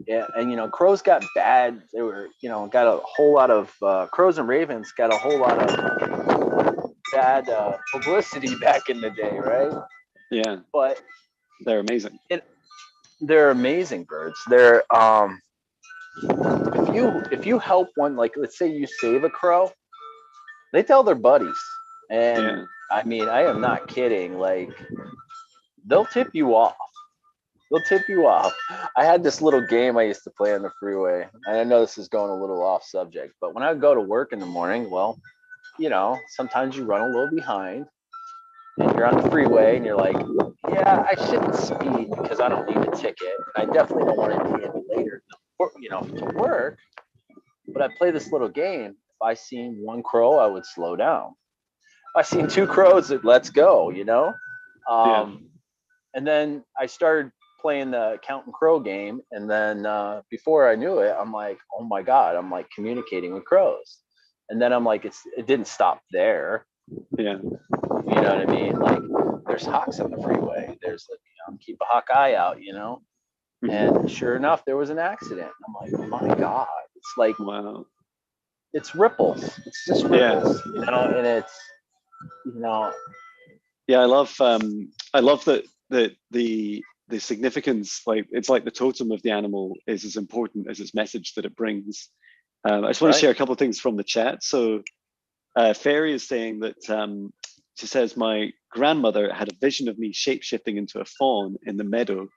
Yeah, and crows got bad. They were, got a whole lot of crows and ravens got a whole lot of bad publicity back in the day, right? Yeah, but they're amazing. They're amazing birds. They're if you help one, like let's say you save a crow, they tell their buddies, and I mean, I am not kidding. Like, they'll tip you off. They'll tip you off. I had this little game I used to play on the freeway. And I know this is going a little off subject, but when I go to work in the morning, well, sometimes you run a little behind. and you're on the freeway and you're like, yeah, I shouldn't speed because I don't need a ticket. And I definitely don't want it to hit me later, to work. But I play this little game. If I seen one crow, I would slow down. If I seen two crows, let's go, Yeah. And then I started playing the count and crow game. And then before I knew it, I'm like, oh my God, I'm like communicating with crows. And then I'm like, it didn't stop there. Yeah. You know what I mean? Like there's hawks on the freeway. There's keep a hawk eye out, Mhm. And sure enough, there was an accident. I'm like, oh my God. It's like, Wow. it's ripples. It's just ripples, and it's, Yeah, I love that the significance, like it's like the totem of the animal is as important as its message that it brings. I just want to right. share a couple of things from the chat. So Fairy is saying that she says, my grandmother had a vision of me shape-shifting into a fawn in the meadow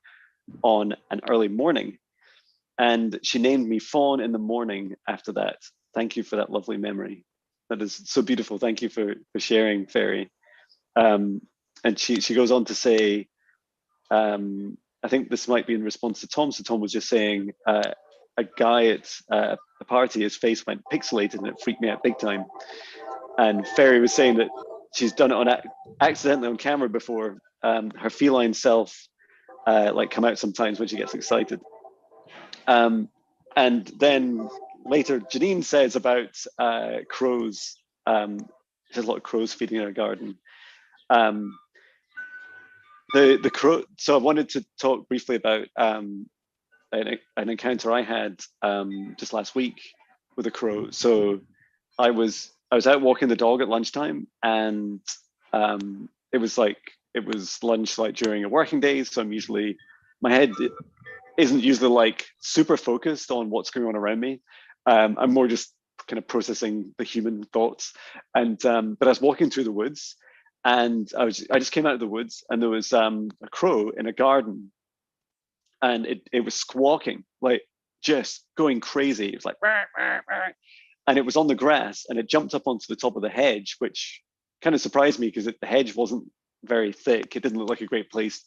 on an early morning. And she named me Fawn in the morning after that. Thank you for that lovely memory. That is so beautiful. Thank you for sharing, Fairy. And she goes on to say, I think this might be in response to Tom. So Tom was just saying, a guy at a party, his face went pixelated and it freaked me out big time. And Fairy was saying that she's done it on accidentally on camera before. Her feline self like come out sometimes when she gets excited. And then later, Janine says about crows. She has a lot of crows feeding in her garden. The crow. So I wanted to talk briefly about an encounter I had just last week with a crow. So I was out walking the dog at lunchtime, and it was lunch like during a working day. So I'm usually my head isn't usually like super focused on what's going on around me. I'm more just kind of processing the human thoughts. And but I was walking through the woods, and I just came out of the woods, and there was a crow in a garden, and it was squawking, like just going crazy. It was like, "Rah, rah, rah." And it was on the grass, and it jumped up onto the top of the hedge, which kind of surprised me because the hedge wasn't very thick. It didn't look like a great place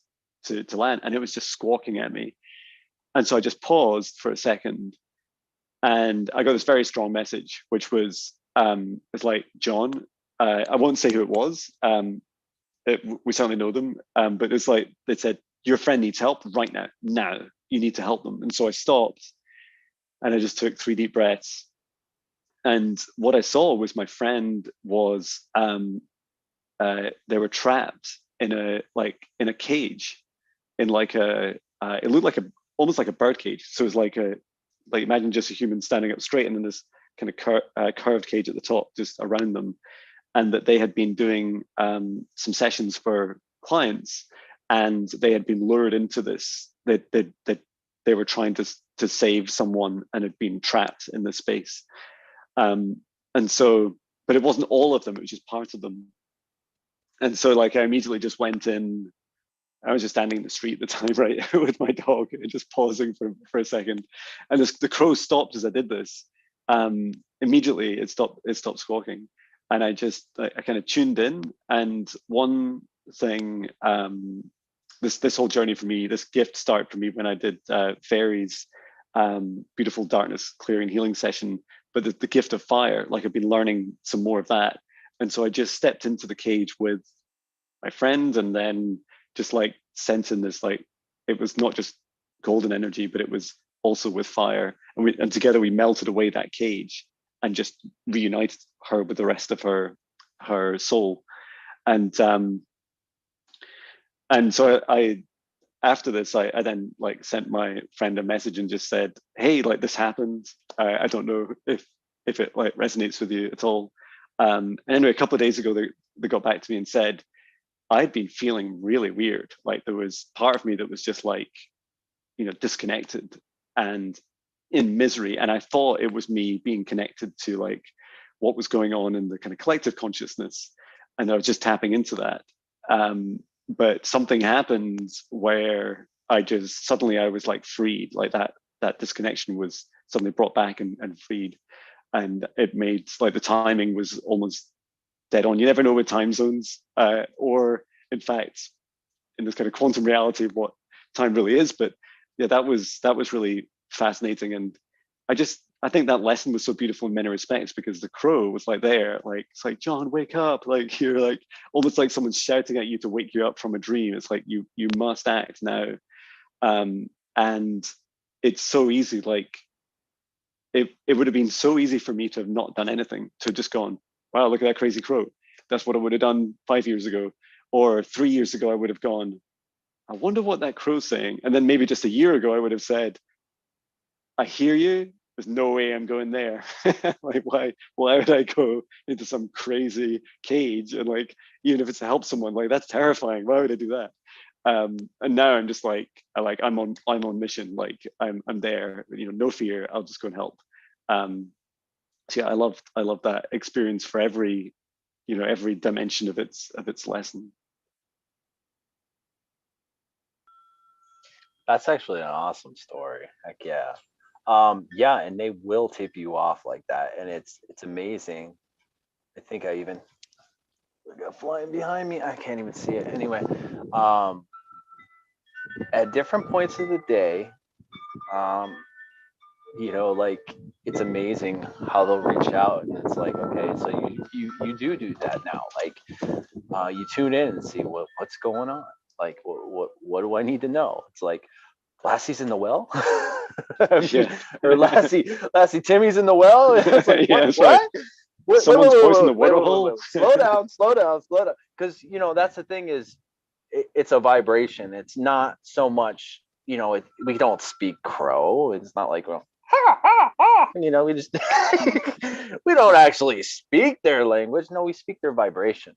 to land, and it was just squawking at me. And so I just paused for a second, and I got this very strong message, which was, it's like, John, I won't say who it was. We certainly know them, but it's like, they said, your friend needs help right now. Now, you need to help them. And so I stopped, and I just took 3 deep breaths. And what I saw was my friend was, they were trapped in a cage, in like it looked like almost like a bird cage. So it was like imagine just a human standing up straight, and then this kind of curved cage at the top just around them. And that they had been doing some sessions for clients, and they had been lured into this, that they were trying to save someone and had been trapped in this space. And so, but it wasn't all of them, it was just part of them. And so like I immediately just went in. I was just standing in the street at the time, right, with my dog, and just pausing for a second. And the crow stopped as I did this. Immediately, it stopped squawking, and I kind of tuned in. And one thing, this whole journey for me, this gift started for me when I did Fairy's beautiful darkness clearing healing session. But the gift of fire, like I've been learning some more of that, and so I just stepped into the cage with my friend, and then just like sensing this, like it was not just golden energy, but it was also with fire, and together we melted away that cage and just reunited her with the rest of her soul. And so I after this, I then like sent my friend a message and just said, hey, like this happened. I don't know if it like resonates with you at all. And anyway, a couple of days ago, they got back to me and said, I'd been feeling really weird. Like there was part of me that was just like, disconnected and in misery. And I thought it was me being connected to like what was going on in the kind of collective consciousness. And I was just tapping into that. But something happened where I was like freed, like that disconnection was suddenly brought back and freed. And it made like the timing was almost dead on. You never know with time zones, or in fact, in this kind of quantum reality of what time really is. But yeah, that was really fascinating. And I think that lesson was so beautiful in many respects, because the crow was like there, like, it's like, John, wake up. Like, you're like, almost like someone's shouting at you to wake you up from a dream. It's like, you must act now. And it's so easy. Like, it would have been so easy for me to have not done anything, to have just gone, wow, look at that crazy crow. That's what I would have done 5 years ago, or 3 years ago. I would have gone, I wonder what that crow's saying. And then maybe just a year ago, I would have said, I hear you. There's no way I'm going there. Like, why would I go into some crazy cage? And like, even if it's to help someone, like, that's terrifying. Why would I do that? And now I'm just like, I'm on mission. Like, I'm there, no fear. I'll just go and help. So yeah, I love that experience for every dimension of its lesson. That's actually an awesome story. Heck yeah. Yeah, and they will tip you off like that, and it's amazing. I think I even got flying behind me. I can't even see it. Anyway, at different points of the day, like, it's amazing how they'll reach out, and it's like, okay, so you do that now. Like, you tune in and see what's going on. Like, what do I need to know? It's like, Lassie's in the well. Yeah. Or Lassie Timmy's in the well. It's like, Yeah, what? Someone's voice in the water hole. Slow down. Because that's the thing, is it's a vibration. It's not so much, we don't speak crow. It's not like, well, we just we don't actually speak their language. No, we speak their vibration.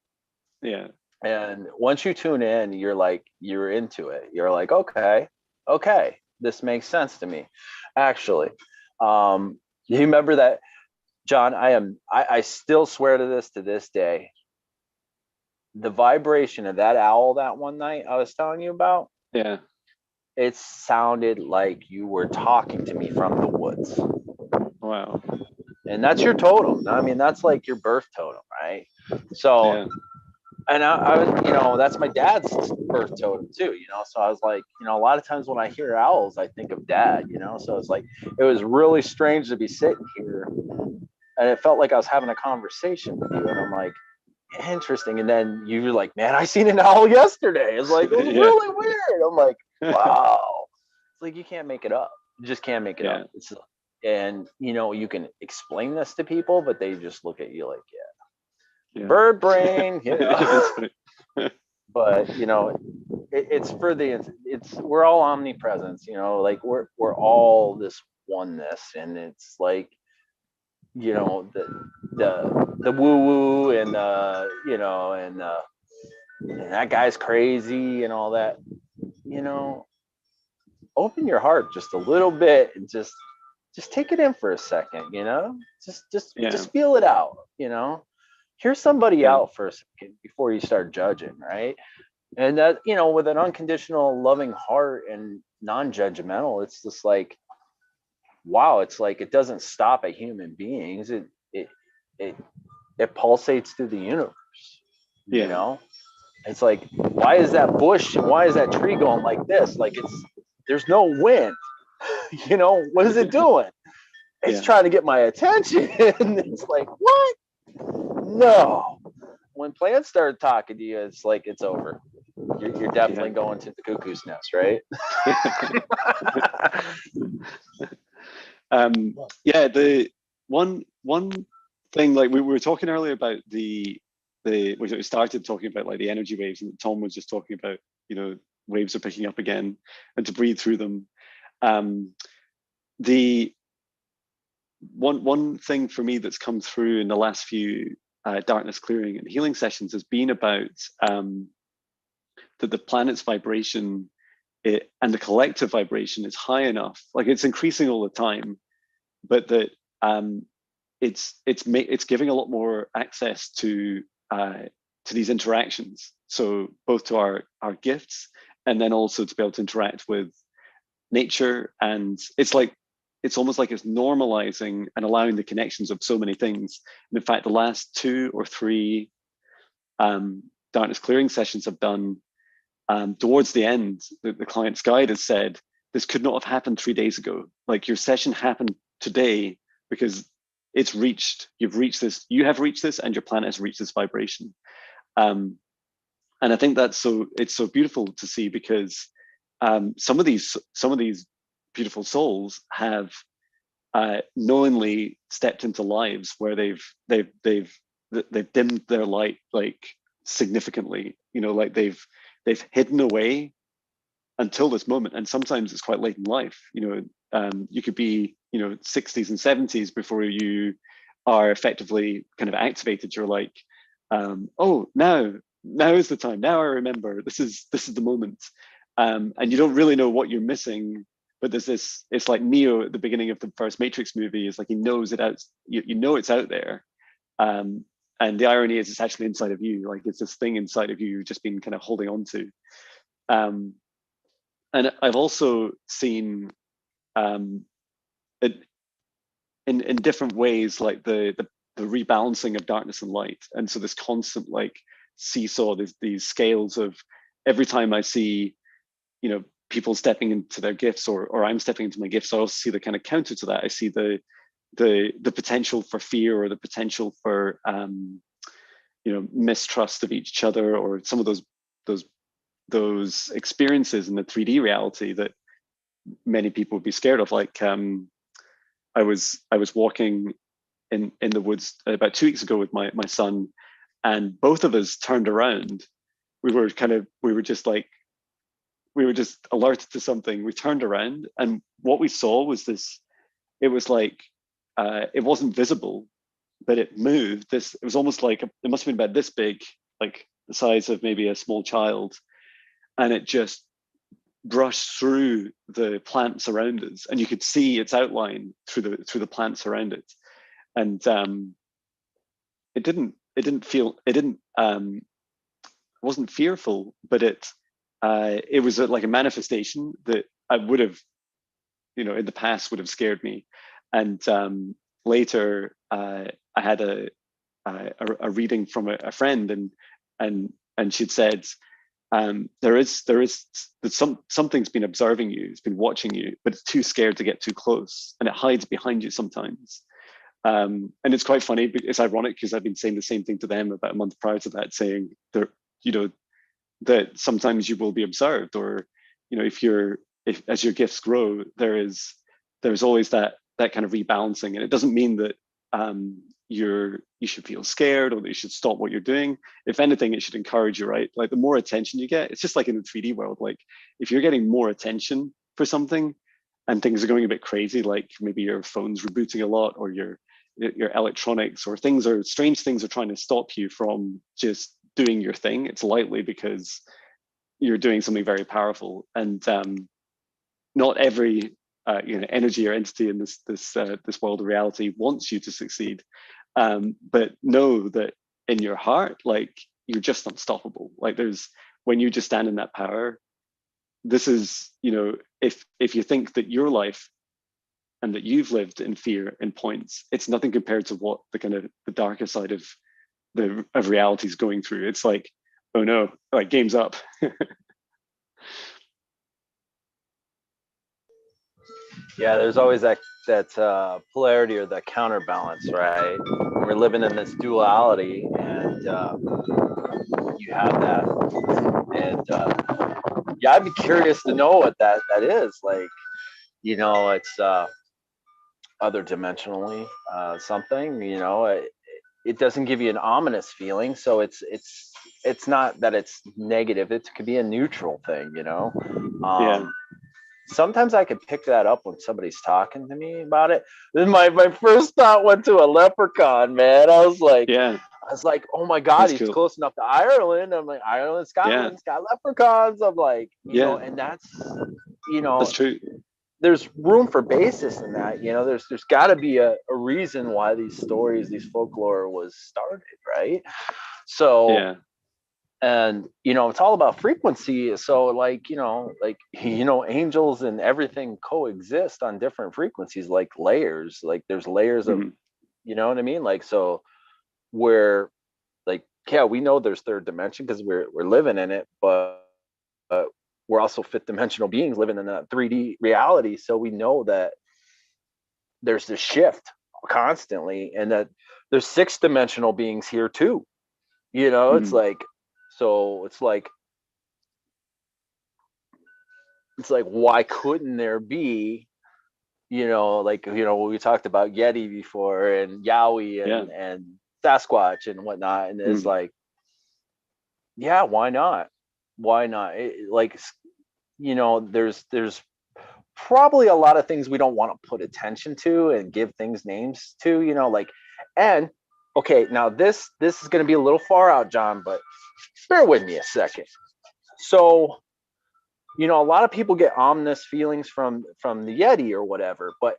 Yeah. And once you tune in, you're into it. You're like, okay, this makes sense to me, actually. You remember that, John? I still swear to this day, the vibration of that owl that one night I was telling you about, Yeah. it sounded like you were talking to me from the woods. Wow. And that's your totem. I mean, that's like your birth totem, right? So, yeah. And I was, that's my dad's birth totem too, So I was like, a lot of times when I hear owls, I think of Dad, So it's like, it was really strange to be sitting here, and it felt like I was having a conversation with you, and I'm like, interesting. And then you were like, man, I seen an owl yesterday. It's like, it was really weird. I'm like, wow. It's like, you can't make it up. You just can't make it up. And you can explain this to people, but they just look at you like, bird brain, but it's for we're all omnipresence, like we're all this oneness, and it's like, the woo woo and and that guy's crazy and all that, open your heart just a little bit and just take it in for a second, just feel it out, hear somebody out for a second before you start judging, right? And that, with an unconditional loving heart and non-judgmental, it's just like, wow, it's like, it doesn't stop at human beings. It pulsates through the universe, It's like, why is that bush and why is that tree going like this? Like, there's no wind, what is it doing? It's trying to get my attention. It's like, what? No. When plants start talking to you, it's like, it's over. You're definitely going to the cuckoo's nest, right? The one thing, like, we were talking earlier about we started talking about, like, the energy waves, and Tom was just talking about, waves are picking up again and to breathe through them. The one thing for me that's come through in the last few darkness clearing and healing sessions has been about that the planet's vibration and the collective vibration is high enough, like, it's increasing all the time, but that it's giving a lot more access to these interactions. So both to our gifts, and then also to be able to interact with nature. And it's almost like it's normalizing and allowing the connections of so many things. And in fact, the last 2 or 3 darkness clearing sessions I've done, towards the end, the client's guide has said, this could not have happened 3 days ago. Like your session happened today because it's reached, you have reached this, and your planet has reached this vibration. And I think it's so beautiful to see, because some of these beautiful souls have knowingly stepped into lives where they've dimmed their light like significantly. Like they've hidden away until this moment, and sometimes it's quite late in life. You could be 60s and 70s before you are effectively kind of activated. You're like, oh, now is the time. Now I remember. This is the moment. And you don't really know what you're missing, but there's this. It's like Neo at the beginning of the first Matrix movie. It's like he knows it out. You know it's out there. And the irony is, it's actually inside of you. Like it's this thing inside of you you've just been kind of holding on to. And I've also seen it in different ways, like the rebalancing of darkness and light. And so this constant like seesaw, these scales of, every time I see, people stepping into their gifts, or I'm stepping into my gifts, I also see the kind of counter to that. I see the potential for fear, or the potential for mistrust of each other, or some of those experiences in the 3D reality that many people would be scared of. Like I was walking in the woods about 2 weeks ago with my son, and both of us turned around. We were just alerted to something. We turned around, and what we saw was this. It was like it wasn't visible, but it moved. It was almost like it must have been about this big, like the size of maybe a small child, and it just brushed through the plants around us, and you could see its outline through the plants around it. And wasn't fearful, but it was like a manifestation that I would have, in the past would have scared me. And later I had a reading from a friend, and she'd said, something's been observing you, it's been watching you, but it's too scared to get too close, and it hides behind you sometimes. And it's quite funny, it's ironic, because I've been saying the same thing to them about a month prior to that, saying that sometimes you will be observed, or if as your gifts grow, there's always that kind of rebalancing. And it doesn't mean that you should feel scared, or that you should stop what you're doing. If anything, it should encourage you, right? Like the more attention you get, it's just like in the 3D world. Like if you're getting more attention for something and things are going a bit crazy, like maybe your phone's rebooting a lot, or your electronics, or strange things are trying to stop you from just doing your thing, it's likely because you're doing something very powerful. And not every energy or entity in this world of reality wants you to succeed. But know that in your heart, like you're just unstoppable. Like when you just stand in that power, this is, if you think that your life and that you've lived in fear in points, it's nothing compared to what the darker side of reality is going through. It's like, oh no, like game's up. Yeah, there's always that polarity, or that counterbalance, right? We're living in this duality, and you have that. And yeah, I'd be curious to know what that is. Like, it's other dimensionally something. It doesn't give you an ominous feeling, so it's not that it's negative. It could be a neutral thing. Yeah. Sometimes I could pick that up when somebody's talking to me about it. Then my first thought went to a leprechaun, man. I was like, oh my God, That's he's cool. close enough to Ireland. I'm like, Ireland, Scotland's got leprechauns. I'm like, and that's, that's true. There's room for basis in that. There's got to be a reason why these stories, these folklore was started, right? So. Yeah. And it's all about frequency. So angels and everything coexist on different frequencies, like layers. Like there's layers of, you know what I mean? Like, so where like, yeah, we know there's third dimension because we're living in it, but we're also fifth dimensional beings living in that 3D reality. So we know that there's this shift constantly, and that there's sixth dimensional beings here too. You know, it's like, so it's like, why couldn't there be, you know, like, you know, we talked about Yeti before, and Yowie, and Sasquatch and whatnot, and it's like, yeah, why not? Why not? Like, you know, there's probably a lot of things we don't want to put attention to and give things names to, you know, like, and okay, now this is going to be a little far out, John, but bear with me a second. So, you know, a lot of people get ominous feelings from the Yeti or whatever, but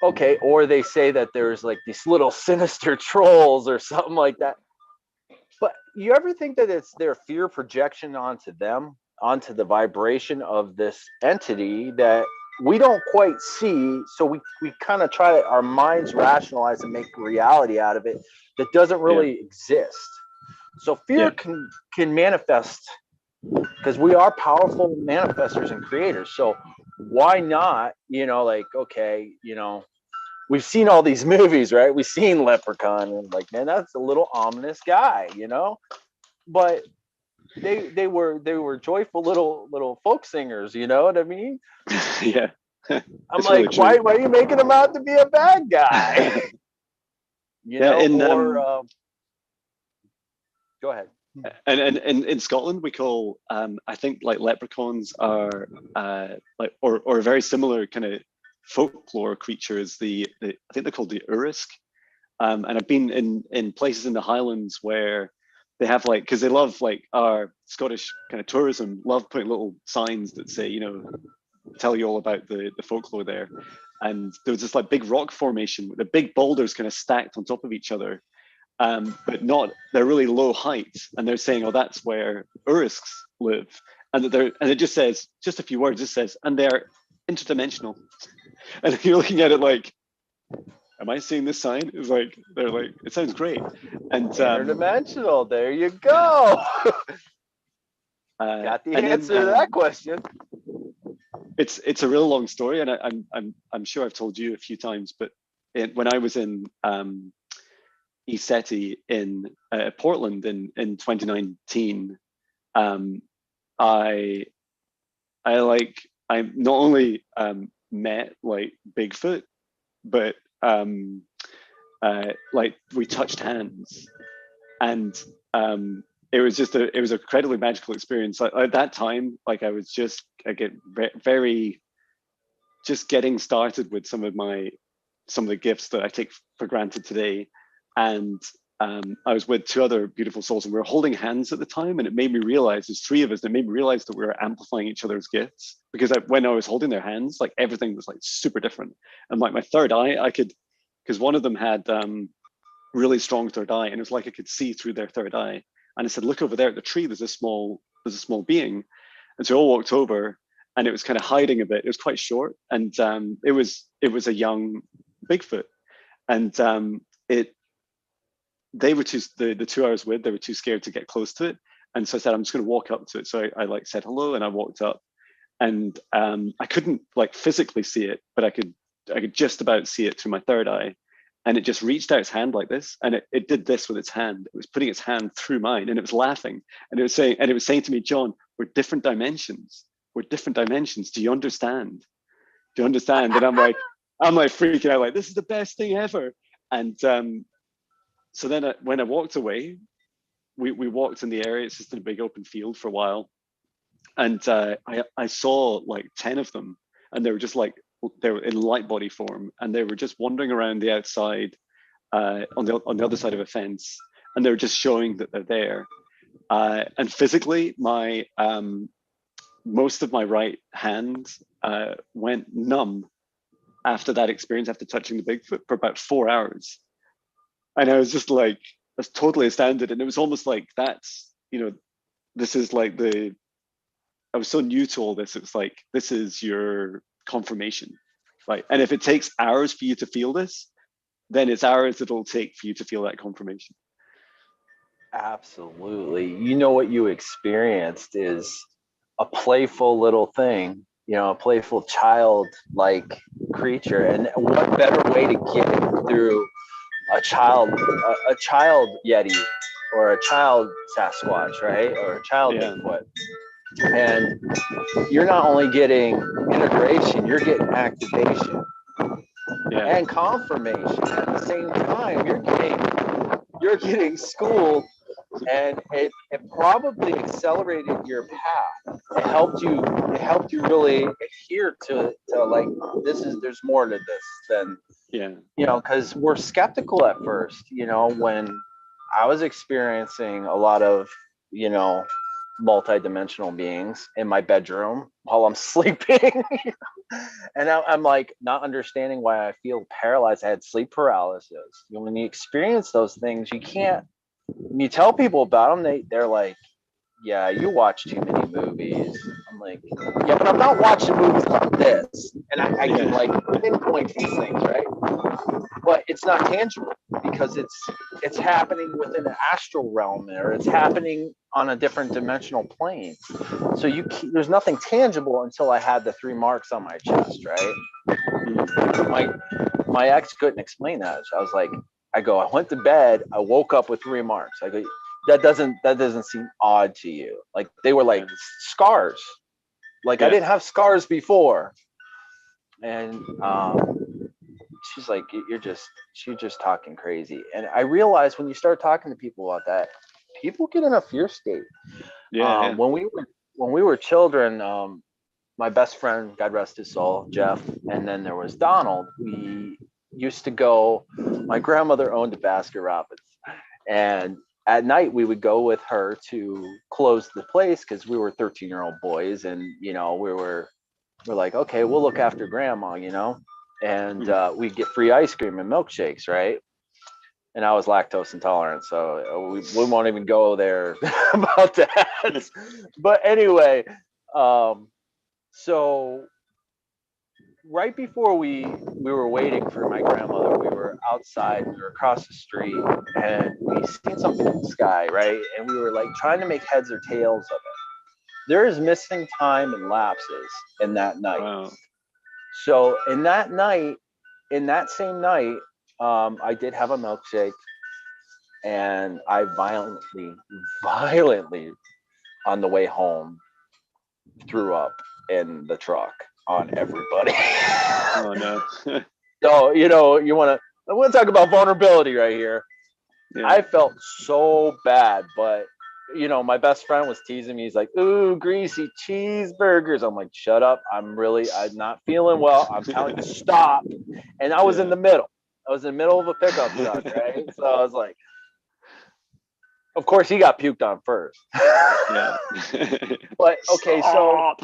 okay, or they say that there's like these little sinister trolls or something like that. But you ever think that it's their fear projection onto them, onto the vibration of this entity that we don't quite see? So we kind of try, our minds rationalize and make reality out of it that doesn't really exist. So fear can manifest, because we are powerful manifestors and creators. So why not, you know, like, okay, you know, we've seen all these movies, right? We've seen Leprechaun, and like, man, that's a little ominous guy, you know? But they were joyful little folk singers, you know what I mean? Yeah. I'm like, why are you making him out to be a bad guy? You know, go ahead. And in Scotland, we call I think like leprechauns are like or a very similar kind of folklore creature is the I think they're called the Urisk. And I've been in places in the Highlands where they have like, because they love, like, our Scottish kind of tourism love putting little signs that say, you know, tell you all about the folklore there. And there was this like big rock formation with the big boulders kind of stacked on top of each other, but not, they're really low height, and they're saying, oh, that's where Urisks live. And that they're, and it just says, just a few words, it says, and they're interdimensional. And you're looking at it like, am I seeing this sign? It's like, they're like, it sounds great. And interdimensional, there you go. Got the answer to that question. It's a real long story, and I'm sure I've told you a few times, but when I was in ECETI in Portland in 2019, I not only met like Bigfoot, but like we touched hands, and it was just it was an incredibly magical experience. Like, at that time, like I was just very just getting started with some of the gifts that I take for granted today. And I was with two other beautiful souls, and we were holding hands at the time, and it made me realize, there's three of us, and it made me realize that we were amplifying each other's gifts, because when I was holding their hands, like everything was like super different. And like my third eye, I could, because one of them had really strong third eye, and it was like I could see through their third eye. And I said, look over there at the tree, there's a small being. And so we all walked over, and it was kind of hiding a bit. It was quite short, and it was a young Bigfoot. And they were the 2 hours with, they were too scared to get close to it. And so I said, I'm just going to walk up to it. So I like said hello, and I walked up, and I couldn't like physically see it, but I could just about see it through my third eye. And it just reached out its hand like this, and it did this with its hand. It was putting its hand through mine, and it was laughing, and it was saying to me, John, we're different dimensions. We're different dimensions. Do you understand? Do you understand? And I'm like freaking out, like, this is the best thing ever. And so then when I walked away, we walked in the area. It's just in a big open field for a while. And I saw like 10 of them, and they were just like, they were in light body form, and they were just wandering around the outside on the other side of a fence, and they were just showing that they're there. And physically, my most of my right hand went numb after that experience, after touching the Bigfoot for about 4 hours. And I was just like, I was totally astounded. And it was almost like, that's, you know, this is like I was so new to all this. It's like, this is your confirmation. Like, and if it takes hours for you to feel this, then it's hours it'll take for you to feel that confirmation. Absolutely. You know, what you experienced is a playful little thing, you know, a playful child-like creature. And what better way to get through a child Yeti or a child Sasquatch, right? Or a child Yeah. Bigfoot. And you're not only getting integration, you're getting activation Yeah. and confirmation at the same time. You're getting schooled, and it probably accelerated your path. It helped you really adhere to like, there's more to this than, Yeah. you know, because we're skeptical at first, you know, when I was experiencing a lot of, you know, multi-dimensional beings in my bedroom while I'm sleeping. And I'm like not understanding why I feel paralyzed. I had sleep paralysis. You know, when you experience those things, you can't, when you tell people about them, they're like, yeah, you watch too many movies. I'm like, yeah, but I'm not watching movies about this. And I can like pinpoint these things, right? But it's not tangible because it's happening within an astral realm there. It's happening on a different dimensional plane. So there's nothing tangible until I had the 3 marks on my chest, right? My ex couldn't explain that. So I was like, I went to bed, I woke up with 3 marks. I go, that doesn't seem odd to you? Like, they were like scars. Like, I didn't have scars before. And she's like, you're just talking crazy. And I realized when you start talking to people about that, people get in a fear state. When we were children, my best friend, God rest his soul, Jeff, and then there was Donald. We used to go, my grandmother owned a Baskin Robbins, and at night we would go with her to close the place because we were 13-year-old boys, and you know, we're like, okay, we'll look after grandma, you know, and we'd get free ice cream and milkshakes, right? And I was lactose intolerant, so we won't even go there about that. But anyway, so right before we were waiting for my grandmother, we were outside, we were across the street, and we seen something in the sky, right? And we were like trying to make heads or tails of it. There is missing time and lapses in that night. Wow. So in that same night, I did have a milkshake, and I violently on the way home threw up in the truck on everybody. Oh no. So, you know, I want to talk about vulnerability right here. Yeah. I felt so bad, but you know, my best friend was teasing me. He's like, ooh, greasy cheeseburgers. I'm like, shut up. I'm not feeling well. I'm telling you, stop. And I was in the middle. I was in the middle of a pickup truck, right? So I was like, of course, he got puked on first. Yeah. But okay, so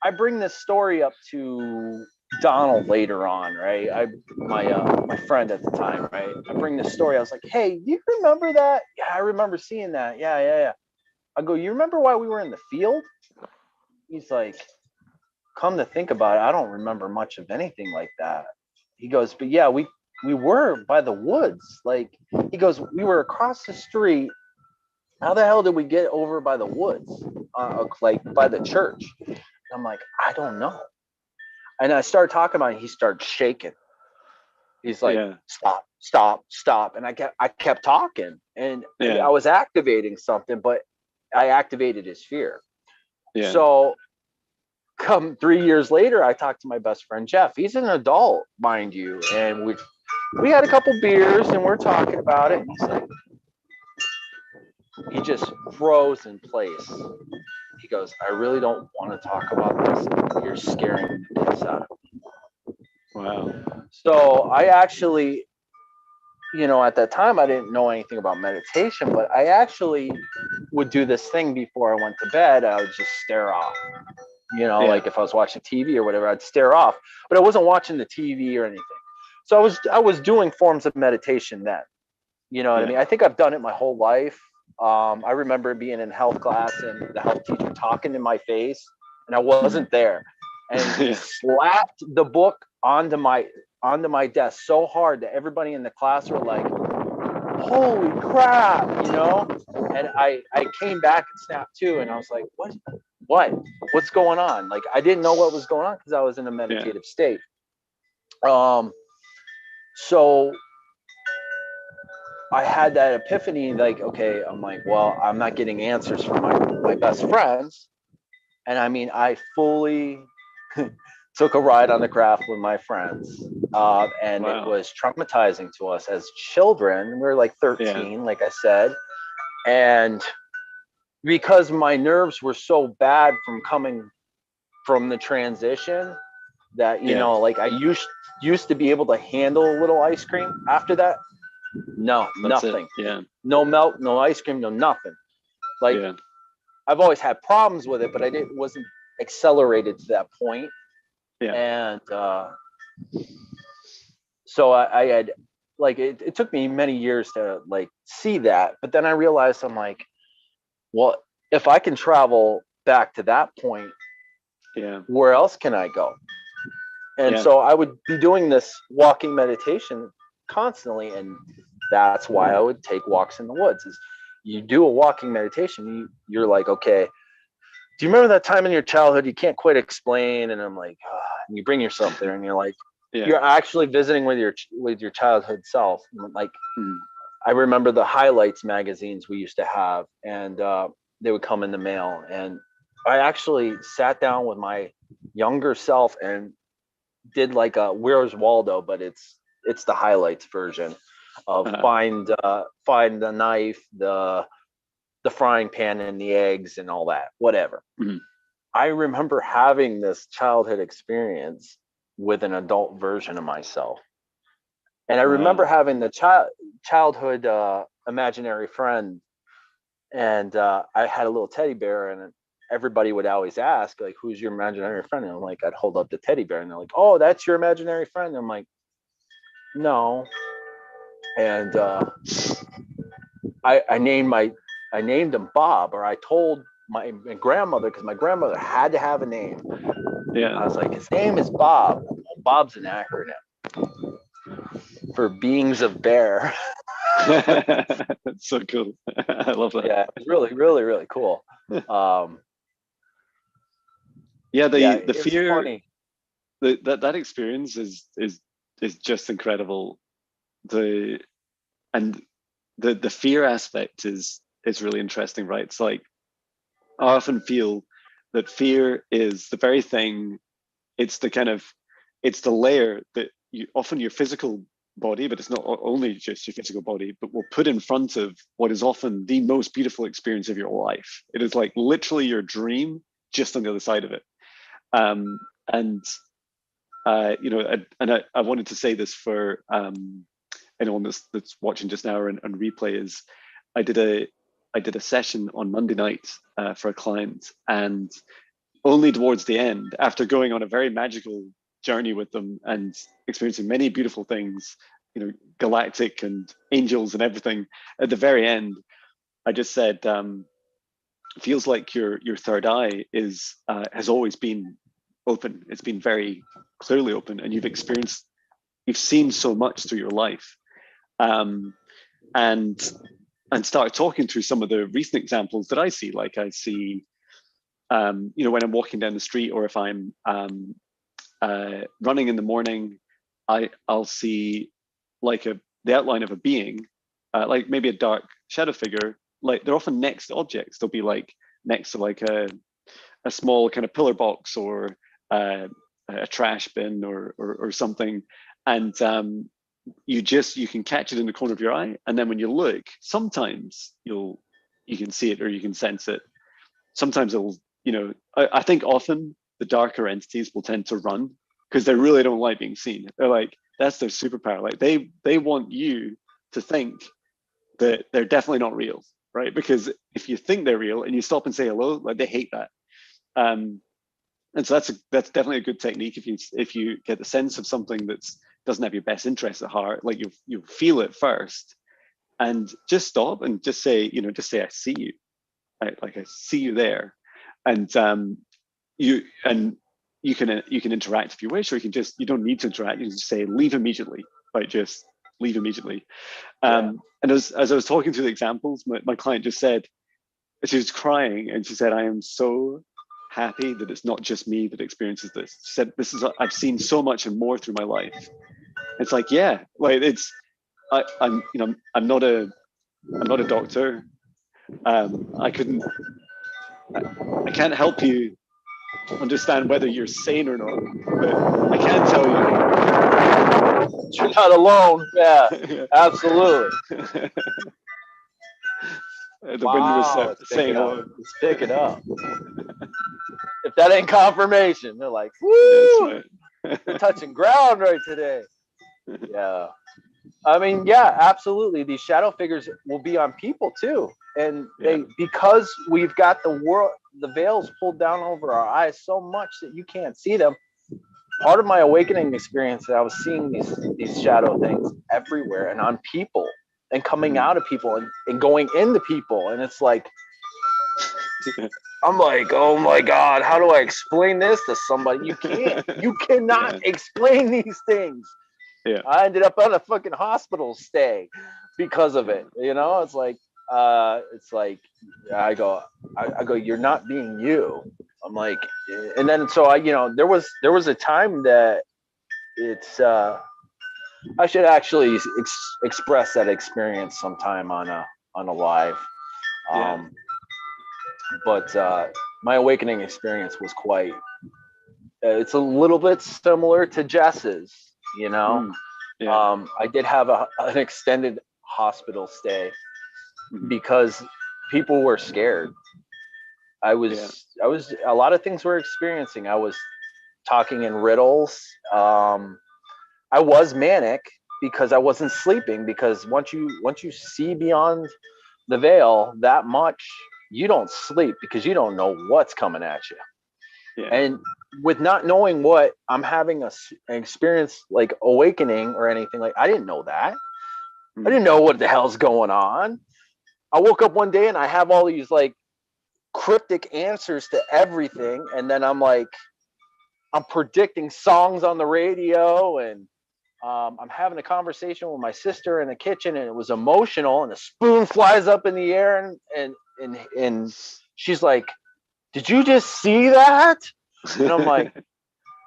I bring this story up to Donald later on, right? My friend at the time, right? I bring this story. I was like, hey, do you remember that? Yeah, I remember seeing that. Yeah. I go, you remember why we were in the field? He's like, come to think about it, I don't remember much of anything like that. He goes, but yeah, we were by the woods. Like, he goes, we were across the street. How the hell did we get over by the woods? Like by the church? And I'm like, I don't know. And I started talking about it. He started shaking. He's like, stop. And I kept talking, and I was activating something, but I activated his fear. Yeah. So come 3 years later, I talked to my best friend, Jeff. He's an adult, mind you. And we had a couple beers and we're talking about it. And he's like, he just froze in place. He goes, I really don't want to talk about this. You're scaring the piss out of me. Wow. So I actually, you know, at that time, I didn't know anything about meditation, but I actually would do this thing before I went to bed. I would just stare off. You know, like if I was watching TV or whatever, I'd stare off, but I wasn't watching the TV or anything. So I was doing forms of meditation then. You know what I mean? I think I've done it my whole life. I remember being in health class and the health teacher talking in my face, and I wasn't there. And he slapped the book onto my desk so hard that everybody in the class were like, holy crap, you know? And I came back and snapped to, and I was like, what's going on? Like, I didn't know what was going on because I was in a meditative state. So I had that epiphany, like, okay, I'm like, well, I'm not getting answers from my best friends. And I mean, I fully took a ride on the craft with my friends. And Wow. it was traumatizing to us as children. We were like 13, like I said. And because my nerves were so bad from coming from the transition that, you know, like I used to be able to handle a little ice cream. After that, no, That's nothing. Yeah. No milk, no ice cream, no nothing. Like, I've always had problems with it, but wasn't accelerated to that point. And so I had, like, it took me many years to like see that, but then I realized, I'm like, well, if I can travel back to that point, where else can I go? And so I would be doing this walking meditation constantly, and that's why I would take walks in the woods. Is you do a walking meditation, you're like, okay, do you remember that time in your childhood you can't quite explain? And I'm like, and you bring yourself there, and you're like, you're actually visiting with your childhood self. Like, I remember the highlights magazines we used to have, and they would come in the mail, and I actually sat down with my younger self and did like a Where's Waldo, but it's the highlights version of find the knife, the frying pan and the eggs and all that, whatever. I remember having this childhood experience with an adult version of myself. And I remember having the childhood imaginary friend, and I had a little teddy bear, and everybody would always ask, like, who's your imaginary friend? And I'm like, I'd hold up the teddy bear, and they're like, oh, that's your imaginary friend. And I'm like, no. And I named him Bob, or I told my grandmother, because my grandmother had to have a name. I was like, his name is Bob. Bob's an acronym for Beings of Bear. That's so cool. I love that. Yeah, it's really, really, really cool. The fear, funny. that experience is just incredible. The fear aspect is really interesting, right? It's like, I often feel that fear is the very thing. It's the layer that often your physical body, but it's not only just your physical body, but will put in front of what is often the most beautiful experience of your life. It is like literally your dream just on the other side of it. I wanted to say this for anyone that's watching just now and replay, is I did a session on Monday night for a client, and only towards the end, after going on a very magical journey with them and experiencing many beautiful things, galactic and angels and everything, at the very end, I just said, feels like your third eye has always been open. It's been very clearly open, and you've seen so much through your life, and start talking through some of the recent examples that I see. Like, I see, when I'm walking down the street, or if I'm running in the morning, I'll see like the outline of a being, like maybe a dark shadow figure. Like, they're often next to objects. They'll be like next to like a small kind of pillar box, or a trash bin, or something, and you can catch it in the corner of your eye, and then when you look, sometimes you can see it, or you can sense it. Sometimes it'll, I think often the darker entities will tend to run, because they really don't like being seen. They're like, that's their superpower. Like, they want you to think that they're definitely not real, right? Because if you think they're real and you stop and say hello, like, they hate that. And so that's definitely a good technique. If you get the sense of something that doesn't have your best interest at heart, like, you feel it first, and just stop and just say, I see you, right? Like, I see you there, and you can interact if you wish, or you don't need to interact. You can just say, leave immediately, like, just leave immediately. Yeah. And as I was talking through the examples, my client just said, she was crying, and she said, I am so happy that it's not just me that experiences this. She said, this is, I've seen so much and more through my life. It's like, yeah, like it's, I'm, you know, I'm not a doctor. I can't help you understand whether you're sane or not, but I can tell you you're not alone. Yeah, absolutely. The wind was saying hello. It's picking up. If that ain't confirmation, they're like, woo, that's right. we're touching ground right today. Yeah. I mean, yeah, absolutely. These shadow figures will be on people too. And they, because we've got the veils pulled down over our eyes so much that you can't see them. Part of my awakening experience, I was seeing these shadow things everywhere and on people and coming out of people and going into people. And it's like, I'm like, oh my God, how do I explain this to somebody? You can't. You cannot explain these things. Yeah. I ended up on a fucking hospital stay because of it. You know, it's like I go, you're not being you. I'm like, and then so I, you know, there was a time that it's I should actually express that experience sometime on a live. But my awakening experience was quite. It's a little bit similar to Jess's, you know. I did have an extended hospital stay because people were scared. I was a lot of things we're experiencing. I was talking in riddles. I was manic because I wasn't sleeping, because once you see beyond the veil that much, you don't sleep because you don't know what's coming at you. And with not knowing what I'm having an experience like awakening or anything, like I didn't know that. I didn't know what the hell's going on. I woke up one day and I have all these like cryptic answers to everything. And then I'm like, I'm predicting songs on the radio, and I'm having a conversation with my sister in the kitchen, and it was emotional, and a spoon flies up in the air, and she's like, did you just see that? And I'm like,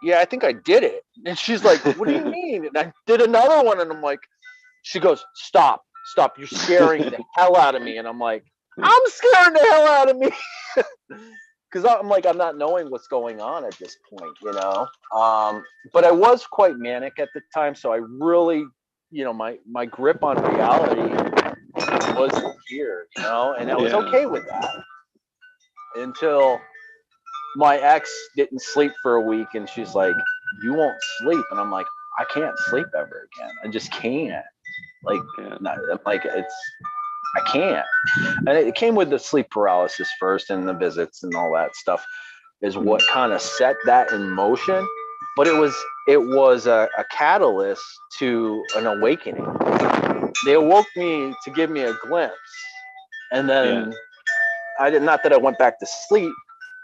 yeah, I think I did it. And she's like, what do you mean? And I did another one, and I'm like, she goes, stop, you're scaring the hell out of me. And I'm like, I'm scaring the hell out of me. Because I'm like, I'm not knowing what's going on at this point, you know. But I was quite manic at the time, so I really, you know, my grip on reality was here, you know, and I was okay with that until my ex didn't sleep for a week, and she's like, you won't sleep. And I'm like, I can't sleep ever again. I just can't. Like, I can't. And it came with the sleep paralysis first, and the visits and all that stuff is what kind of set that in motion. But it was a catalyst to an awakening. They awoke me to give me a glimpse. And then not that I went back to sleep,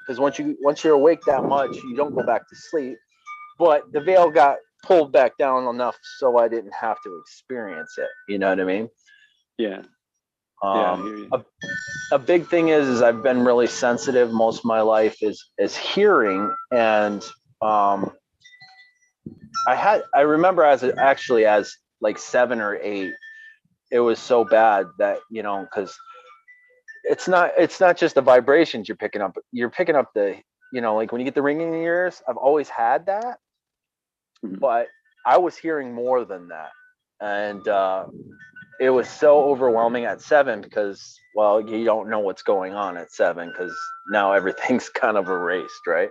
because once you're awake that much, you don't go back to sleep. But the veil got pulled back down enough so I didn't have to experience it. You know what I mean? Yeah. A big thing is I've been really sensitive most of my life is hearing, and I remember as like 7 or 8, it was so bad that, you know, because it's not just the vibrations you're picking up the, you know, like when you get the ringing in your ears. I've always had that, but I was hearing more than that, and it was so overwhelming at 7 because, well, you don't know what's going on at 7 because now everything's kind of erased, right?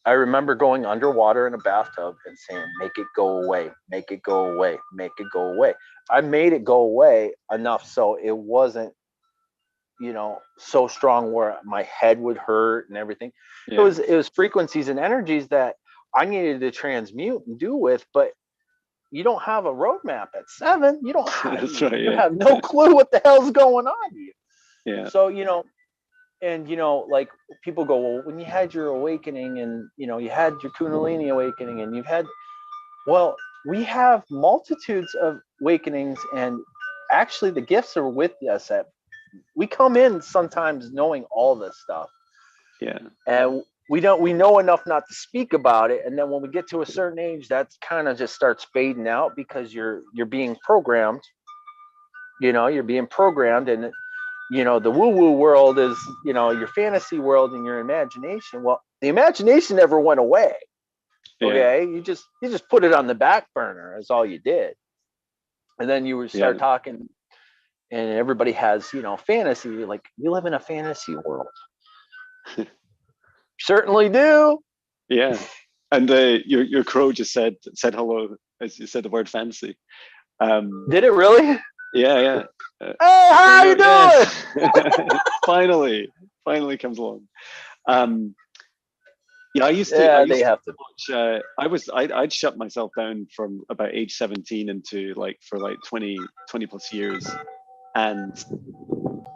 I remember going underwater in a bathtub and saying, make it go away, make it go away, make it go away. I made it go away enough so it wasn't, you know, so strong where my head would hurt and everything. It was frequencies and energies that I needed to transmute and do with, but you don't have a roadmap at 7. You don't have, you have no clue what the hell's going on here. So, you know, and, you know, like people go, well, when you had your awakening and, you know, you had your Kundalini awakening and you've had, Well, we have multitudes of awakenings, and actually the gifts are with us. We come in sometimes knowing all this stuff, Yeah. and we know enough not to speak about it, and then when we get to a certain age, that's kind of just starts fading out because you're being programmed. You're being programmed, and the woo-woo world is your fantasy world and your imagination. Well, the imagination never went away. Yeah. Okay, you just put it on the back burner. That's all you did. And then you would Yeah. start talking, and everybody has fantasy. Like, we live in a fantasy world. Certainly do. Yeah. And your crow just said hello as you said the word fancy. Did it really? Yeah, yeah. Hey, how you doing? Yes. finally comes along. Yeah, I Yeah, they used to have to. watch. I'd shut myself down from about age 17 into like for like 20 plus years, and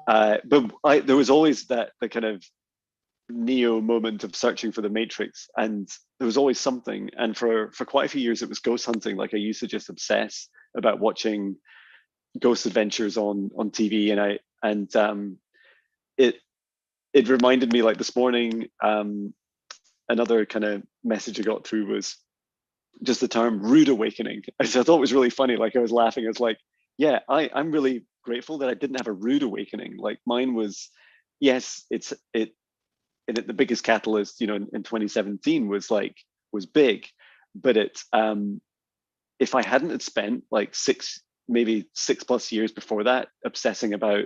but there was always the kind of Neo moment of searching for the Matrix, and there was always something. And for quite a few years, it was ghost hunting. Like I used to just obsess about watching ghost adventures on TV, and it it reminded me like this morning. Another kind of message I got through was just the term rude awakening. I thought it was really funny. Like I was laughing. I was like, yeah, I'm really grateful that I didn't have a rude awakening. Like mine was, yes, the biggest catalyst, in 2017 was big, but if I hadn't had spent like maybe 6+ years before that obsessing about,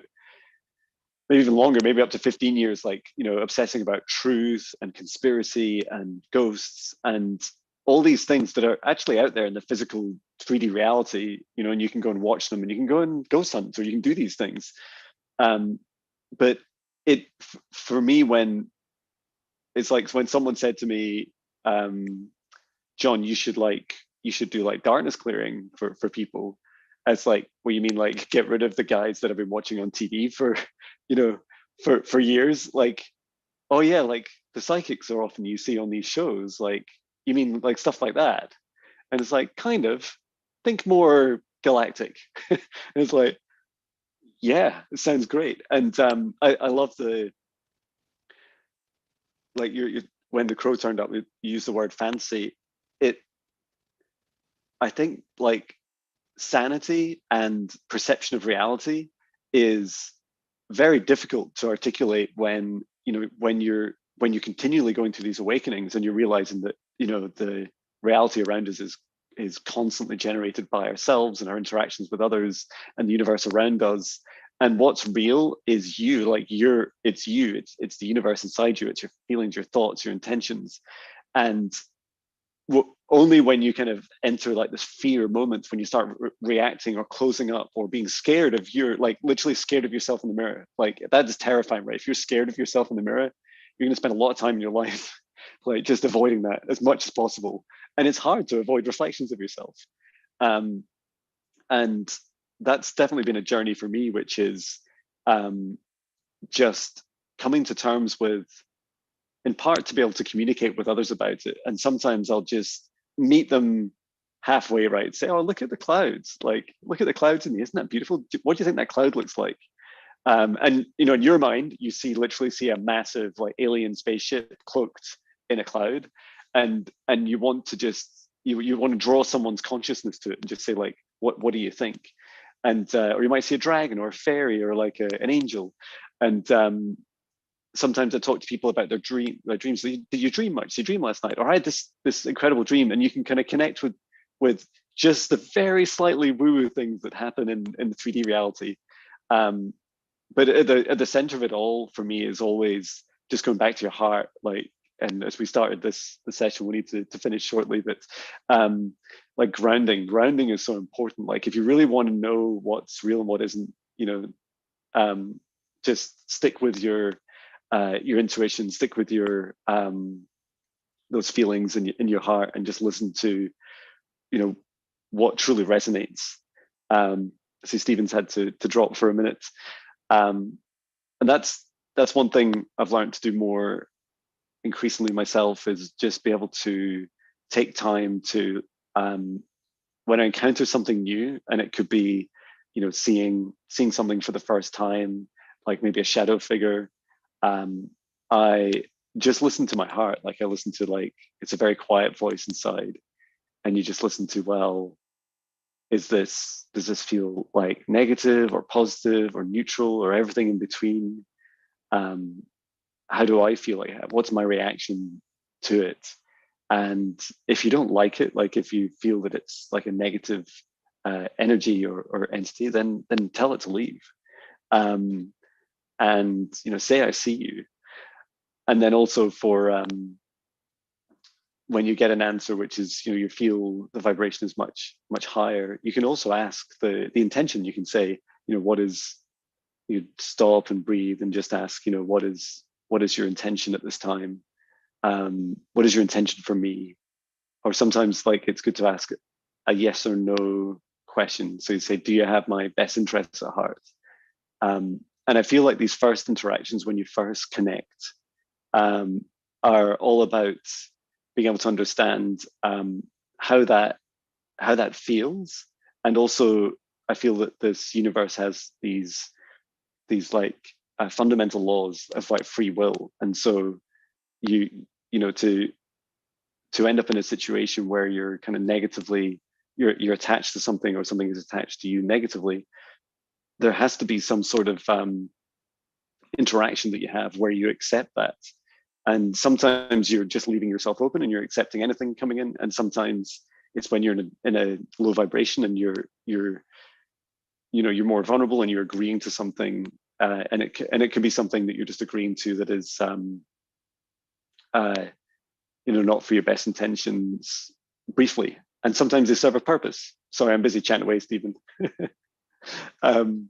maybe even longer, maybe up to 15 years, like, obsessing about truth and conspiracy and ghosts and all these things that are actually out there in the physical 3D reality, and you can go and watch them and you can go and ghost hunt or you can do these things. But for me, when it's like when someone said to me, John, you should do like darkness clearing for people. It's like, well, you mean like get rid of the guys that have been watching on TV for, for years? Like, oh yeah, like the psychics are often you see on these shows. Like, you mean like stuff like that? And it's like, kind of, think more galactic. And it's like, yeah, it sounds great. And I love you when the crow turned up, you use the word fancy. It, I think like sanity and perception of reality is very difficult to articulate when you're continually going through these awakenings and you're realizing that the reality around us is constantly generated by ourselves and our interactions with others and the universe around us, and what's real is you. Like it's the universe inside you. It's your feelings, your thoughts, your intentions. And only when you kind of enter like this fear moment, when you start reacting or closing up or being scared of like literally scared of yourself in the mirror, like that is terrifying, right? If you're scared of yourself in the mirror, you're going to spend a lot of time in your life like just avoiding that as much as possible. And it's hard to avoid reflections of yourself. um, and that's definitely been a journey for me, which is just coming to terms with, in part to be able to communicate with others about it. And sometimes I'll just meet them halfway, right? Say, oh, look at the clouds. Like, look at the clouds in me. Isn't that beautiful? What do you think that cloud looks like? And in your mind, you literally see a massive like alien spaceship cloaked in a cloud, and you want to just you want to draw someone's consciousness to it and just say like, what do you think? And or you might see a dragon or a fairy or like an angel, and sometimes I talk to people about their dreams. Did you dream much? Did you dream last night? Or I had this incredible dream, and you can kind of connect with just the very slightly woo-woo things that happen in the 3D reality. But at the center of it all for me is always just going back to your heart. Like, and as we started the session, we need to finish shortly, but like grounding is so important. Like if you really want to know what's real and what isn't, just stick with your intuition, stick with your those feelings in your heart, and just listen to what truly resonates. So Stephen's had to drop for a minute, and that's one thing I've learned to do more increasingly myself, is just be able to take time to when I encounter something new, and it could be, seeing something for the first time, like maybe a shadow figure, I just listen to my heart. Like I listen to, like, it's a very quiet voice inside, and you just listen to, well, does this feel like negative or positive or neutral or everything in between? How do I feel? Like, what's my reaction to it? And if you don't like it, like if you feel that it's like a negative energy or entity, then tell it to leave. And say I see you. And then also for when you get an answer which is, you feel the vibration is much higher, you can also ask the intention. You can say, what is, you stop and breathe and just ask, what is your intention at this time? What is your intention for me? Or sometimes, like, it's good to ask a yes or no question. So you say, do you have my best interests at heart? And I feel like these first interactions, when you first connect, are all about being able to understand how that feels. And also, I feel that this universe has these like fundamental laws of like free will. And so to end up in a situation where you're kind of negatively, you're attached to something, or something is attached to you negatively, there has to be some sort of interaction that you have where you accept that. And sometimes you're just leaving yourself open and you're accepting anything coming in. And sometimes it's when you're in a low vibration and you're more vulnerable and you're agreeing to something, and it can be something that you're just agreeing to that is not for your best intentions briefly. And sometimes they serve a purpose. Sorry, I'm busy chatting away, Stephen. And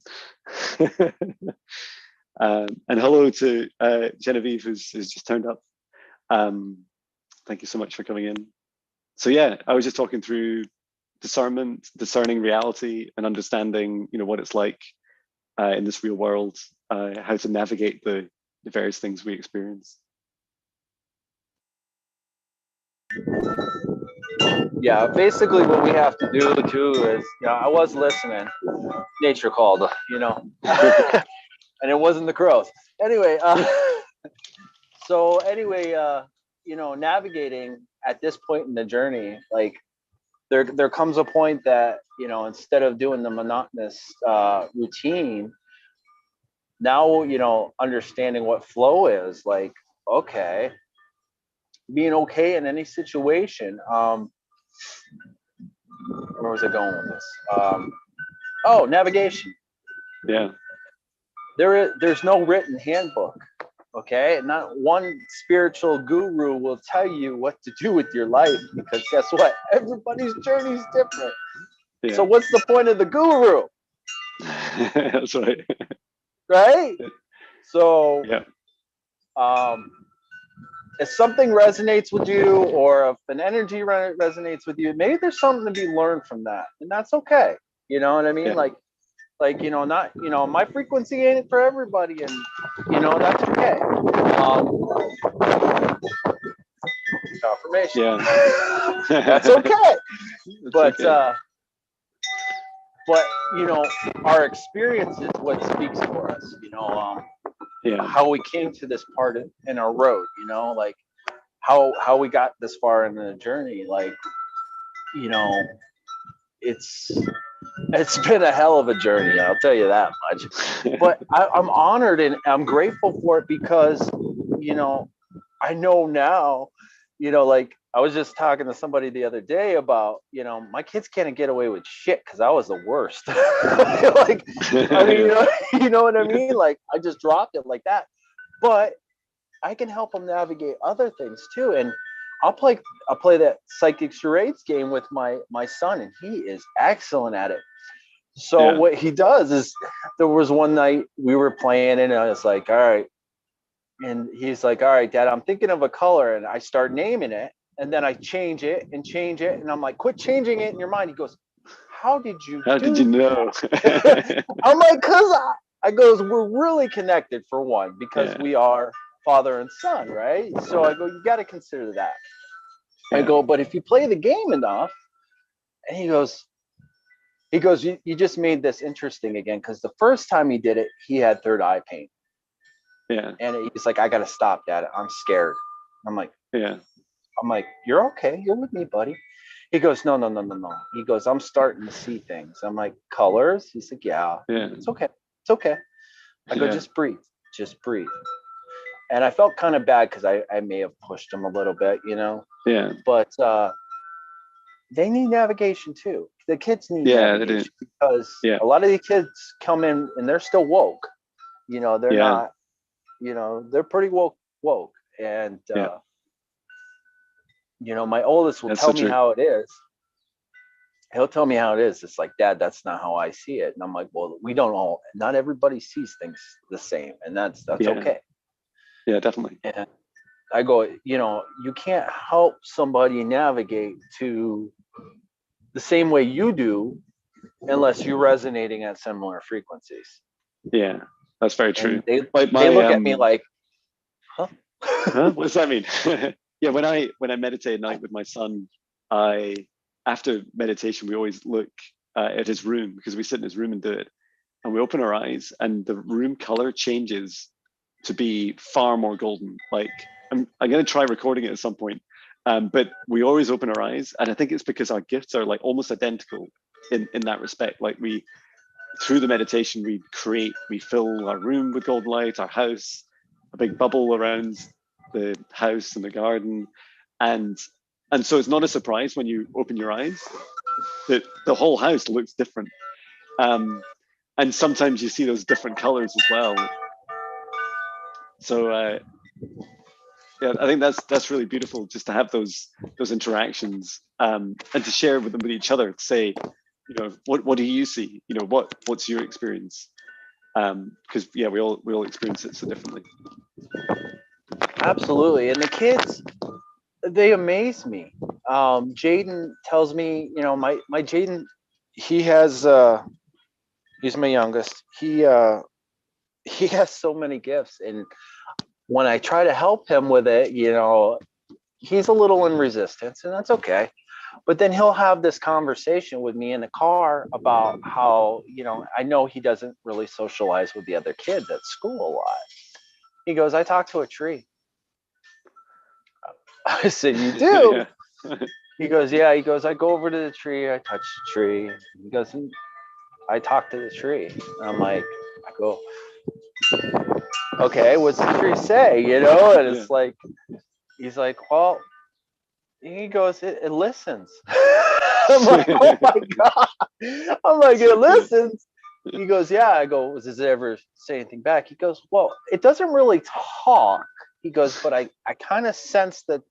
hello to Genevieve, who's just turned up. Thank you so much for coming in. So yeah, I was just talking through discernment, discerning reality, and understanding, what it's like in this real world, how to navigate the various things we experience. Yeah, basically what we have to do too is, I was listening. Nature called, and it wasn't the crows. Anyway, navigating at this point in the journey, like there comes a point that, instead of doing the monotonous routine, now, understanding what flow is, like, okay, being okay in any situation. Where was I going with this? Navigation. Yeah. There's no written handbook. Okay, not one spiritual guru will tell you what to do with your life, because guess what? Everybody's journey is different. Yeah. So what's the point of the guru? That's right. Right? So yeah. If something resonates with you, or if an energy resonates with you, maybe there's something to be learned from that, and that's okay. You know what I mean? Yeah. Like not, my frequency ain't for everybody, and that's okay. Confirmation. Yeah. That's okay. That's okay. But our experience is what speaks for us. Yeah. How we came to this part in our road. Like how we got this far in the journey. Like, it's been a hell of a journey, I'll tell you that much. But I'm honored and I'm grateful for it, because I know now, like I was just talking to somebody the other day about, my kids can't get away with shit because I was the worst. Like, I mean, you know what I mean? Like, I just dropped it like that. But I can help them navigate other things too. And I'll play that psychic charades game with my son, and he is excellent at it. So what he does is, there was one night we were playing, and I was like, all right. And he's like, all right, Dad, I'm thinking of a color. And I start naming it, and then I change it. And I'm like, quit changing it in your mind. He goes, how did you know? I'm like, I goes, we're really connected, for one, because we are father and son, right? So I go, you got to consider that. I go, but if you play the game enough, And he goes, you just made this interesting again, because the first time he did it, he had third eye pain. Yeah. And he's like, I gotta stop, Dad. I'm scared. I'm like, Yeah. you're okay. You're with me, buddy. He goes, no. He goes, I'm starting to see things. I'm like, colors? He's like, yeah. Yeah. It's okay. It's okay. I go, Yeah. just breathe. Just breathe. And I felt kind of bad because I may have pushed him a little bit, you know. Yeah. But they need navigation too. The kids need Yeah, they do. navigation, because Yeah. a lot of the kids come in and they're still woke. You know, they're Yeah. not, you know, they're pretty woke. And Yeah. you know, my oldest will That's tell so me true. how it is. He'll tell me how it is. It's like, Dad, that's not how I see it. And I'm like, well, we don't all, not everybody sees things the same, and that's Yeah. okay. Yeah, definitely. And I go, you know, you can't help somebody navigate to the same way you do unless you're resonating at similar frequencies. Yeah, that's very true. And Like they look at me like, huh? huh? What does that mean? Yeah, when I meditate at night with my son, after meditation we always look at his room, because we sit in his room and do it, and we open our eyes and the room color changes to be far more golden. Like I'm going to try recording it at some point, but we always open our eyes, and I think it's because our gifts are like almost identical in that respect. Like we, through the meditation, we fill our room with golden light, our house, a big bubble around the house and the garden, and so it's not a surprise when you open your eyes that the whole house looks different. And sometimes you see those different colors as well. So yeah, I think that's really beautiful, just to have those interactions, and to share with them, with each other, to say, you know, what do you see? You know, what's your experience? Because yeah, we all experience it so differently. Absolutely. And the kids, they amaze me. Jaden tells me, you know, my Jaden, he has he's my youngest. He has so many gifts, and when I try to help him with it, you know, he's a little in resistance, and that's okay. But then he'll have this conversation with me in the car about how, you know, I know he doesn't really socialize with the other kids at school a lot. He goes, I talk to a tree. I said, you do? Yeah. He goes, yeah. He goes, I go over to the tree, I touch the tree. He goes, I talk to the tree. And I'm like, I go, okay, what's the tree say? You know, and it's like, he's like, well, he goes, it listens. I'm like, oh my God. I'm like, it listens. He goes, yeah. I go, does it ever say anything back? He goes, well, it doesn't really talk. He goes, but I kind of sense that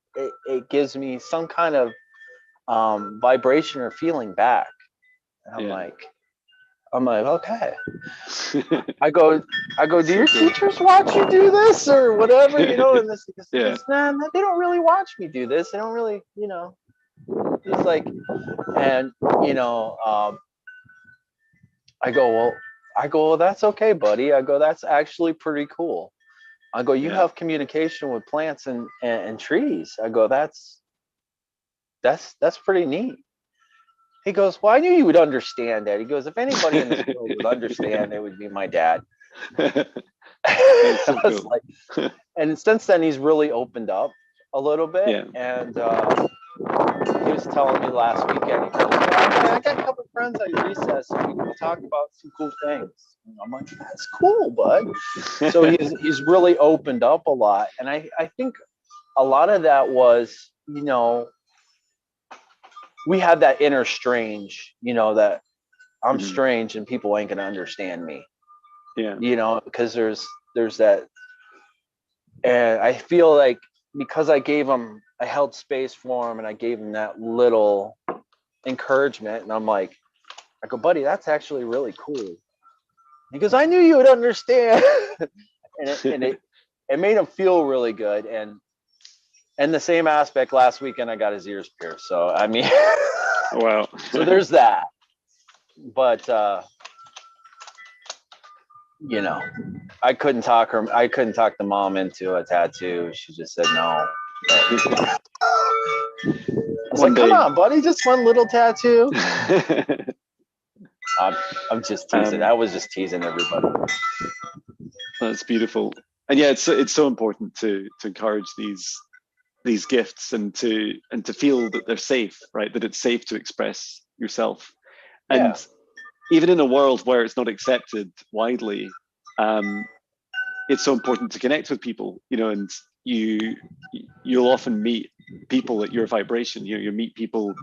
it gives me some kind of vibration or feeling back. And I'm like, okay. I go, do your teachers watch you do this or whatever, you know? And this, nah, they don't really watch me do this. They don't really, you know, it's like, and you know, I go, well, that's okay, buddy. I go, that's actually pretty cool. I go, you have communication with plants and trees. I go, that's pretty neat. He goes, well, I knew you would understand that. He goes, if anybody in this world would understand, it would be my dad. So cool. Like, and since then, he's really opened up a little bit. Yeah. And he was telling me last weekend, he goes, I got a couple of friends at recess, and we talked about some cool things. And I'm like, that's cool, bud. So he's really opened up a lot. And I think a lot of that was, you know, we have that inner strange, you know, that I'm strange and people ain't gonna understand me. Yeah. You know, because there's that, and I feel like because I held space for him and I gave him that little encouragement, and I'm like, I go, buddy, that's actually really cool. He goes, I knew you would understand. and it made him feel really good. And the same aspect, last weekend I got his ears pierced. So I mean, wow. So there's that. But you know, I couldn't talk the mom into a tattoo. She just said no. was one like, come day. on, buddy, just one little tattoo. I'm just teasing. I was just teasing everybody. That's beautiful. And yeah, it's so important to encourage these gifts and to feel that they're safe, right? That it's safe to express yourself. Yeah. And even in a world where it's not accepted widely, it's so important to connect with people, you know, and you'll often meet people at your vibration. You meet people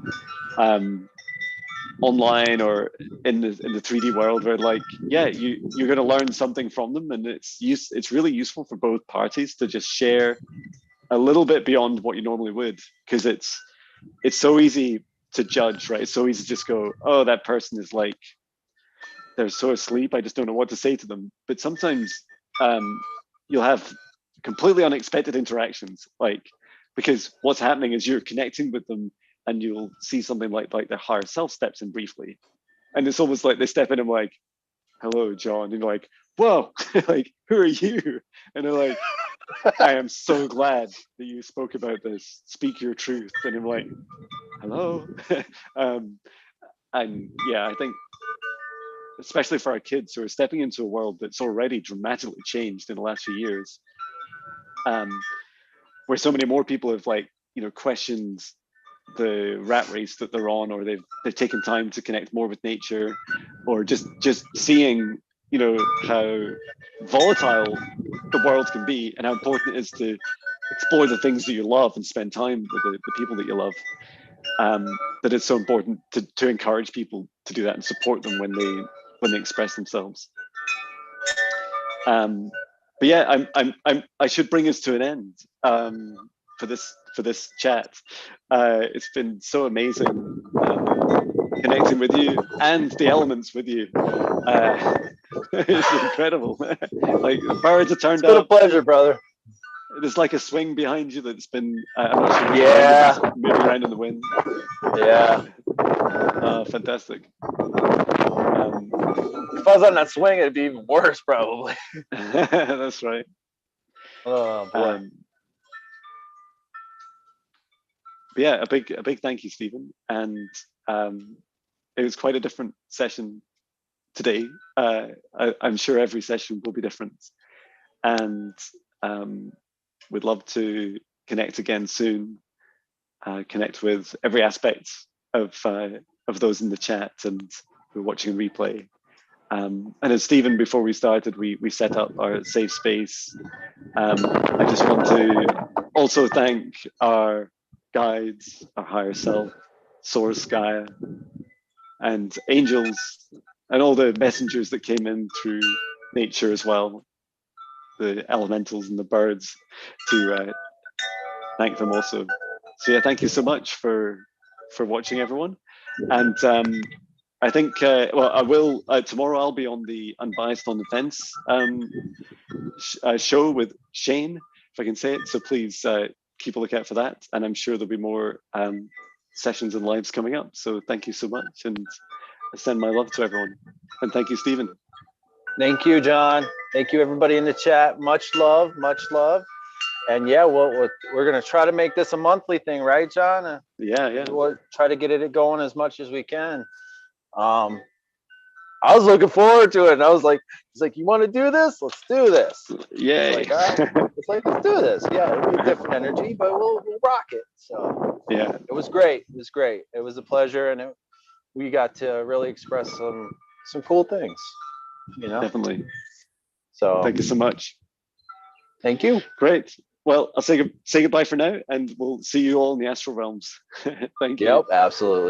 online or in the 3D world where, like, yeah, you're going to learn something from them, and it's really useful for both parties to just share a little bit beyond what you normally would, because it's so easy to judge, right? It's so easy to just go, oh, that person is like, they're so asleep, I just don't know what to say to them. But sometimes you'll have completely unexpected interactions, like, because what's happening is you're connecting with them, and you'll see something like their higher self steps in briefly, and it's almost like they step in and like, hello, John, and you're like, whoa, like, who are you? And they're like, I am so glad that you spoke about this. Speak your truth. And I'm like, hello. And yeah, I think, especially for our kids who are stepping into a world that's already dramatically changed in the last few years, where so many more people have, like, you know, questioned the rat race that they're on, or they've taken time to connect more with nature, or just seeing, you know, how volatile the world can be and how important it is to explore the things that you love and spend time with the people that you love. That it's so important to encourage people to do that and support them when they express themselves. But yeah, I should bring us to an end for this chat. It's been so amazing connecting with you and the elements with you. It's incredible. Like, the birds have turned It's been a up. pleasure, brother. There's like a swing behind you that's been, I'm not sure, Yeah. moving around in the wind. Yeah. Fantastic. If I was on that swing, it'd be even worse, probably. That's right. Oh boy. But yeah, a big thank you, Stephen. And it was quite a different session today. I'm sure every session will be different, and we'd love to connect again soon. Connect with every aspect of those in the chat and who are watching the replay. And as Stephen, before we started, we set up our safe space. I just want to also thank our guides, our higher self, Source, Gaia, and angels, and all the messengers that came in through nature as well, the elementals and the birds, to thank them also. So yeah, thank you so much for watching, everyone. And I think, well, I will, tomorrow I'll be on the Unbiased on the Fence show with Shane, if I can say it. So please keep a lookout for that. And I'm sure there'll be more sessions and lives coming up. So thank you so much. And I send my love to everyone. And thank you, Stephen. Thank you, John. Thank you, everybody in the chat. Much love, much love. And yeah, we're going to try to make this a monthly thing, right, John? Yeah. We'll try to get it going as much as we can. I was looking forward to it, and I was like, "He's like, you want to do this? Let's do this." Yeah. It's like, let's do this. Yeah, it'll be a different energy, but we'll rock it. So yeah, it was great. It was great. It was a pleasure, and we got to really express some cool things. You know, definitely. So thank you so much. Thank you. Great. Well, I'll say goodbye for now, and we'll see you all in the astral realms. Thank you. Yep, absolutely.